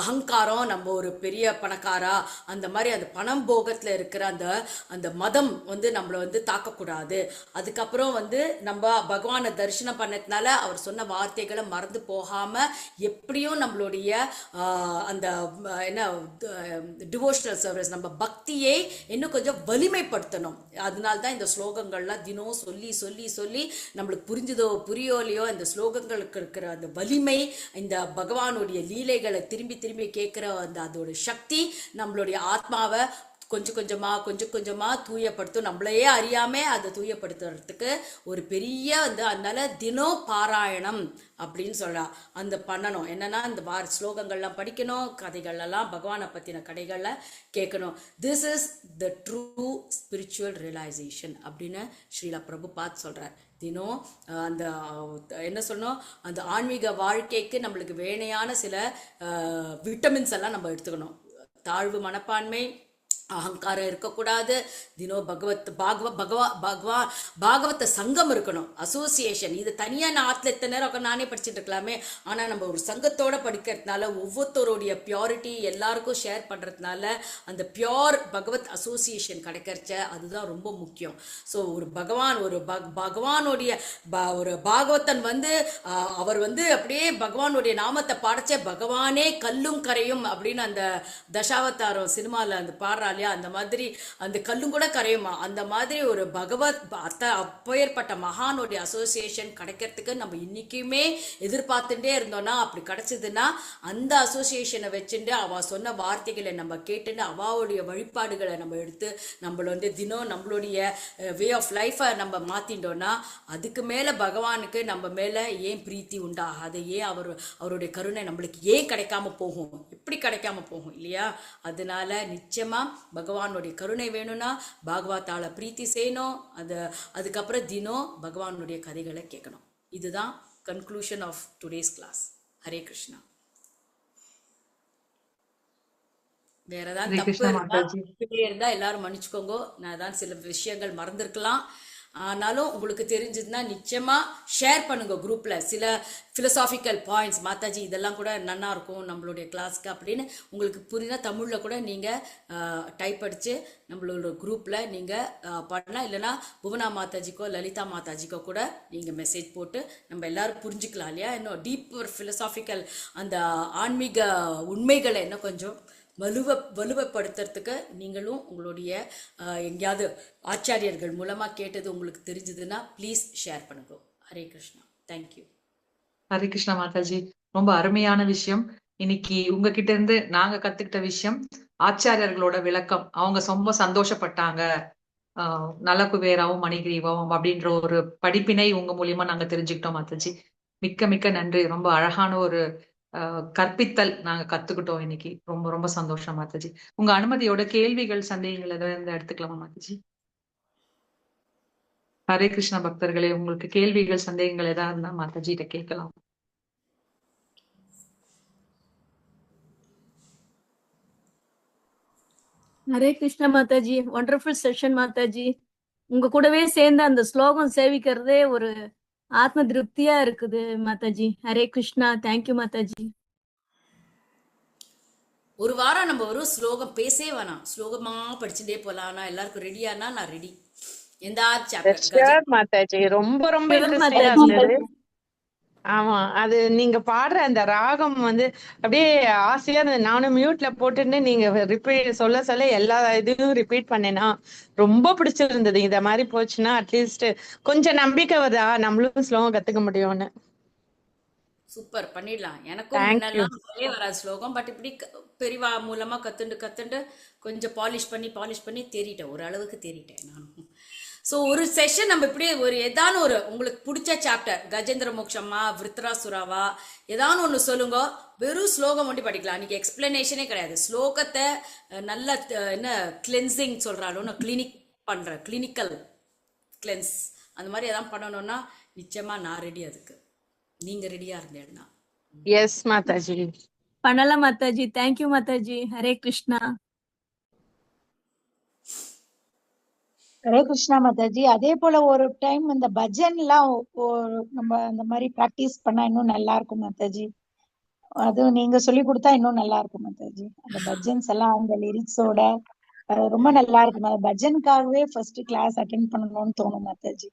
அகங்காரம், நம்ம ஒரு பெரிய பணக்காரா, அந்த மாதிரி அந்த பணம் போகத்துல இருக்கிற அந்த மதம் வந்து நம்மளை வந்து தாக்கக்கூடாது. அதுக்கப்புறம் வந்து நம்ம பகவானை தரிசனம் பண்ணதுனால அவர் சொன்ன வார்த்தைகளை மறந்து போகாம எப்படியும் நம்மளுடைய அந்த என்ன டிவோஷனல் சர்வீஸ், நம்ம பக்தியை இன்னும் கொஞ்சம் வலிமைப்படுத்தணும். அதனால்தான் இந்த ஸ்லோகங்கள்லாம் தினம் சொல்லி சொல்லி சொல்லி நம்மளுக்கு புரிஞ்சதோ புரியோலையோ இந்த ஸ்லோகங்களுக்கு இருக்கிற அந்த வலிமை, இந்த பகவானுடைய லீலைகளை திரும்பி திரும்பி கேட்கிற அதோட சக்தி நம்மளுடைய ஆத்மாவை கொஞ்சம் கொஞ்சமா தூயப்படுத்தும். நம்மளையே அறியாம அதை தூயப்படுத்துறதுக்கு ஒரு பெரிய அதனால தினம் பாராயணம் அப்படின்னு சொல்றா, அந்த பண்ணணும். என்னன்னா இந்த ஸ்லோகங்கள்லாம் படிக்கணும், கதைகள் எல்லாம் பகவானை பத்தின கதைகள்ல கேட்கணும். This is the true spiritual realisation அப்படின்னு ஸ்ரீல பிரபுபாத் சொல்றார். தினம் அந்த என்ன சொல்லணும், அந்த ஆன்மீக வாழ்க்கைக்கு நம்மளுக்கு வேணையான சில விட்டமின்ஸ் எல்லாம் நம்ம எடுத்துக்கணும். தாழ்வு மனப்பான்மை, அகங்காரம் இருக்கக்கூடாது, தினம் பாகவத சங்கம் இருக்கணும், அசோசியேஷன். இது தனியா நான் ஆத்துல எத்தனை நேரம் நானே படிச்சுட்டு இருக்கலாமே, ஆனா நம்ம ஒரு சங்கத்தோட படிக்கிறதுனால ஒவ்வொருத்தருடைய பியூரிட்டி எல்லாருக்கும் ஷேர் பண்றதுனால அந்த பியோர் பகவத் அசோசியேஷன் கிடைக்கிறச்ச அதுதான் ரொம்ப முக்கியம். ஸோ ஒரு பகவானுடைய ஒரு பாகவத்தன் வந்து அவர் வந்து அப்படியே பகவானுடைய நாமத்தை பாடச்ச பகவானே கல்லும் கரையும் அப்படின்னு அந்த தசாவதாரம் சினிமால அந்த பாடுறா இல்லையா, அந்த மாதிரி அந்த கல்லும் கூட கரையுமா, அந்த மாதிரி ஒரு அப்பேற்பட்ட மகானுடைய அசோசியேஷன் கிடைக்கிறதுக்கு நம்ம இன்னைக்குமே எதிர்பார்த்துட்டே இருந்தோம்னா, அப்படி கிடைச்சதுன்னா அந்த அசோசியேஷனை வச்சுட்டு அவ சொன்ன வார்த்தைகளை நம்ம கேட்டுட்டு அவாவுடைய வழிபாடுகளை நம்ம எடுத்து நம்மள வந்து தினம் நம்மளுடைய வே ஆஃப் லைஃபை நம்ம மாத்திட்டோம்னா அதுக்கு மேல பகவானுக்கு நம்ம மேல ஏன் பிரீத்தி உண்டாகாது, ஏன் அவருடைய கருணை நம்மளுக்கு ஏன் கிடைக்காம போகும், எப்படி கிடைக்காம போகும் இல்லையா? அதனால நிச்சயமா பகவானுடைய கருணை வேணும்னா பாகவதால பிரீத்தி செய்யணும். அதுக்கப்புறம் தினம் பகவானுடைய கதைகளை கேட்கணும். இதுதான் conclusion of today's class. Hare Krishna. வேற ஏதாவது தப்பு இருந்தா எல்லாரும் மன்னிச்சுக்கோங்க. நான் தான் சில விஷயங்கள் மறந்துருக்கலாம், ஆனாலும் உங்களுக்கு தெரிஞ்சதுன்னா நிச்சயமா ஷேர் பண்ணுங்க குரூப்ல. சில பிலசாபிக்கல் பாயிண்ட்ஸ், மாதாஜி இதெல்லாம் கூட நல்லா இருக்கும் நம்மளுடைய கிளாஸ்க்கு அப்படின்னு உங்களுக்கு புரியுதா, தமிழ்ல கூட நீங்க டைப் அடிச்சு நம்மளோட குரூப்ல நீங்க பண்ணலாம். இல்லைன்னா புவனா மாதாஜிக்கோ லலிதா மாதாஜிக்கோ கூட நீங்க மெசேஜ் போட்டு நம்ம எல்லாரும் புரிஞ்சுக்கலாம் இல்லையா. இன்னும் டீப்பர் பிலசாபிக்கல் அந்த ஆன்மீக உண்மைகளை இன்னும் கொஞ்சம் வலுவப்படுத்துறதுக்கு நீங்களும் உங்களுடைய எங்கேயாவது ஆச்சாரியர்கள் மூலமாக கேட்டது உங்களுக்கு தெரிஞ்சதுன்னா ப்ளீஸ் ஷேர் பண்ணுங்க. ஹரே கிருஷ்ணா. தேங்க்யூ. ஹரே கிருஷ்ணா மாதாஜி. ரொம்ப அருமையான விஷயம். இன்னைக்கு உங்ககிட்ட இருந்து நாங்க கத்துக்கிட்ட விஷயம், ஆச்சாரியர்களோட விளக்கம். அவங்க ரொம்ப சந்தோஷப்பட்டாங்க. நலகுபேராவும் மணிகிரீவாவும் அப்படின்ற ஒரு படிப்பினை உங்க மூலியமா நாங்க தெரிஞ்சுக்கிட்டோம் மாதாஜி. மிக்க மிக்க நன்றி. ரொம்ப அழகான ஒரு கற்பித்தல் நாங்க கத்துக்கிட்டோம் இன்னைக்கு. ரொம்ப ரொம்ப சந்தோஷம் மாதாஜி. உங்க அனுமதியோட கேள்விகள் சந்தேகங்கள் ஏதாவது எடுத்துக்கலாமா மாதாஜி? ஹரே கிருஷ்ணா பக்தர்களே, உங்களுக்கு கேள்விகள் சந்தேகங்கள் ஏதாவது இருந்தா மாதாஜி கிட்ட கேட்கலாம். ஹரே கிருஷ்ணா மாதாஜி. ஒண்டர்ஃபுல் செஷன் மாதாஜி. உங்க கூடவே சேர்ந்து அந்த ஸ்லோகம் சேவிக்கிறதே ஒரு ஆத்ம திருப்தியா இருக்குது மாதாஜி. ஹரே கிருஷ்ணா. தேங்க்யூ மாதாஜி. ஒரு வாரம் நம்ம ஒரு ஸ்லோகம் பேசவே வேணாம், ஸ்லோகமா படிச்சுட்டே போலாம். ஆனா எல்லாருக்கும் ரெடியானா நான் ரெடி. எந்த ஷியோர் மாதாஜி. ரொம்ப ரொம்ப இன்ட்ரெஸ்டிங்கா இருந்தது. ஆமா, அது நீங்க பாடுற அந்த ராகம் வந்து அப்படியே ஆசையா இருந்தது. நானும் மியூட்ல போட்டுட்டு நீங்க ரிப்பீட் சொல்ல எல்லா இதையும் ரிப்பீட் பண்ணேனா ரொம்ப பிடிச்சிருந்தது. இத மாதிரி போச்சுன்னா அட்லீஸ்ட் கொஞ்சம் நம்பிக்கை வருதா நம்மளும் ஸ்லோகம் கத்துக்க முடியும்னு. சூப்பர், பண்ணிடலாம். எனக்கும் முன்னெல்லாம் வரவே வராது ஸ்லோகம். பட் இப்படி பெரியவா மூலமா கத்துண்டு கொஞ்சம் பாலிஷ் பண்ணி தேறிட்டேன், ஒரு அளவுக்கு தேறிட்டேன் நானும். ஸோ ஒரு செஷன் நம்ம இப்படியே ஒரு ஏதான ஒரு உங்களுக்கு பிடிச்ச சாப்டர், கஜேந்திர மோக்ஷமா விருத்ராசுராவா, ஏதானு ஒன்று சொல்லுங்க. வெறும் ஸ்லோகம் ஒண்டி படிக்கலாம். அன்னைக்கு எக்ஸ்பிளனேஷனே கிடையாது. ஸ்லோகத்தை நல்ல என்ன கிளென்சிங் சொல்றாலும் கிளினிக்கல் கிளென்ஸ் அந்த மாதிரி எதாவது பண்ணணும்னா நிச்சயமா நான் ரெடி. அதுக்கு நீங்க ரெடியா இருந்தேன்னா எஸ் மாதாஜி, பண்ணலாம் மாதாஜி. தேங்க்யூ மாதாஜி. ஹரே கிருஷ்ணா. ஹரே கிருஷ்ணா மாதாஜி. அதே போல ஒரு டைம் இந்த பஜன் எல்லாம் நம்ம அந்த மாதிரி பிராக்டிஸ் பண்ணா இன்னும் நல்லா இருக்கும் மாதாஜி. அது நீங்க சொல்லி கொடுத்தா இன்னும் நல்லா இருக்கும் மாதாஜி. அந்த பஜன்ஸ் எல்லாம் அந்த லிரிக்ஸோட ரொம்ப நல்லா இருக்கும். அந்த பஜனுக்காகவே ஃபர்ஸ்ட் கிளாஸ் அட்டென்ட் பண்ணணும்னு தோணும் மாதாஜி.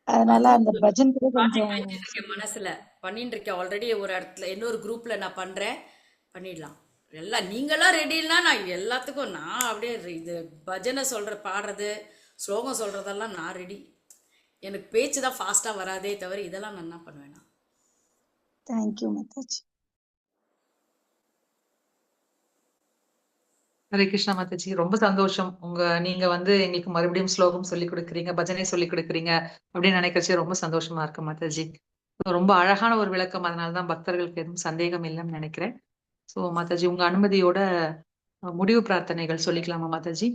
அதனால அந்த பஜன் கூட கொஞ்சம் மனசுல பண்ணிட்டு இருக்கேன். ஆல்ரெடி ஒரு இடத்துல இன்னொரு குரூப்ல நான் பண்றேன். பண்ணிடலாம். எல்லாம் நீங்களாம் ரெடி இல்லைன்னா நான் எல்லாத்துக்கும் நான் அப்படியே இது பஜனை பாடுறது ஸ்லோகம் சொல்றதெல்லாம் நான் ரெடி. எனக்கு பேச்சு தான் ஃபாஸ்டா வராதே தவிர இதெல்லாம் நான் என்ன பண்ணுவேன்னா. தேங்க்யூ மாதாஜி. ஹரே கிருஷ்ணா மாதாஜி. ரொம்ப சந்தோஷம். நீங்க வந்து எங்களுக்கு மறுபடியும் ஸ்லோகம் சொல்லி கொடுக்குறீங்க, பஜனை சொல்லி கொடுக்குறீங்க அப்படின்னு நினைக்கிறச்சு ரொம்ப சந்தோஷமா இருக்கு மாதாஜி. ரொம்ப அழகான ஒரு விளக்கம். அதனாலதான் பக்தர்களுக்கு எதுவும் சந்தேகம் இல்லைன்னு நினைக்கிறேன். சோ மாதாஜி, உங்க அனுமதியோட முடிவு பிரார்த்தனைகள் சொல்லிக்கலாமா மாதாஜி?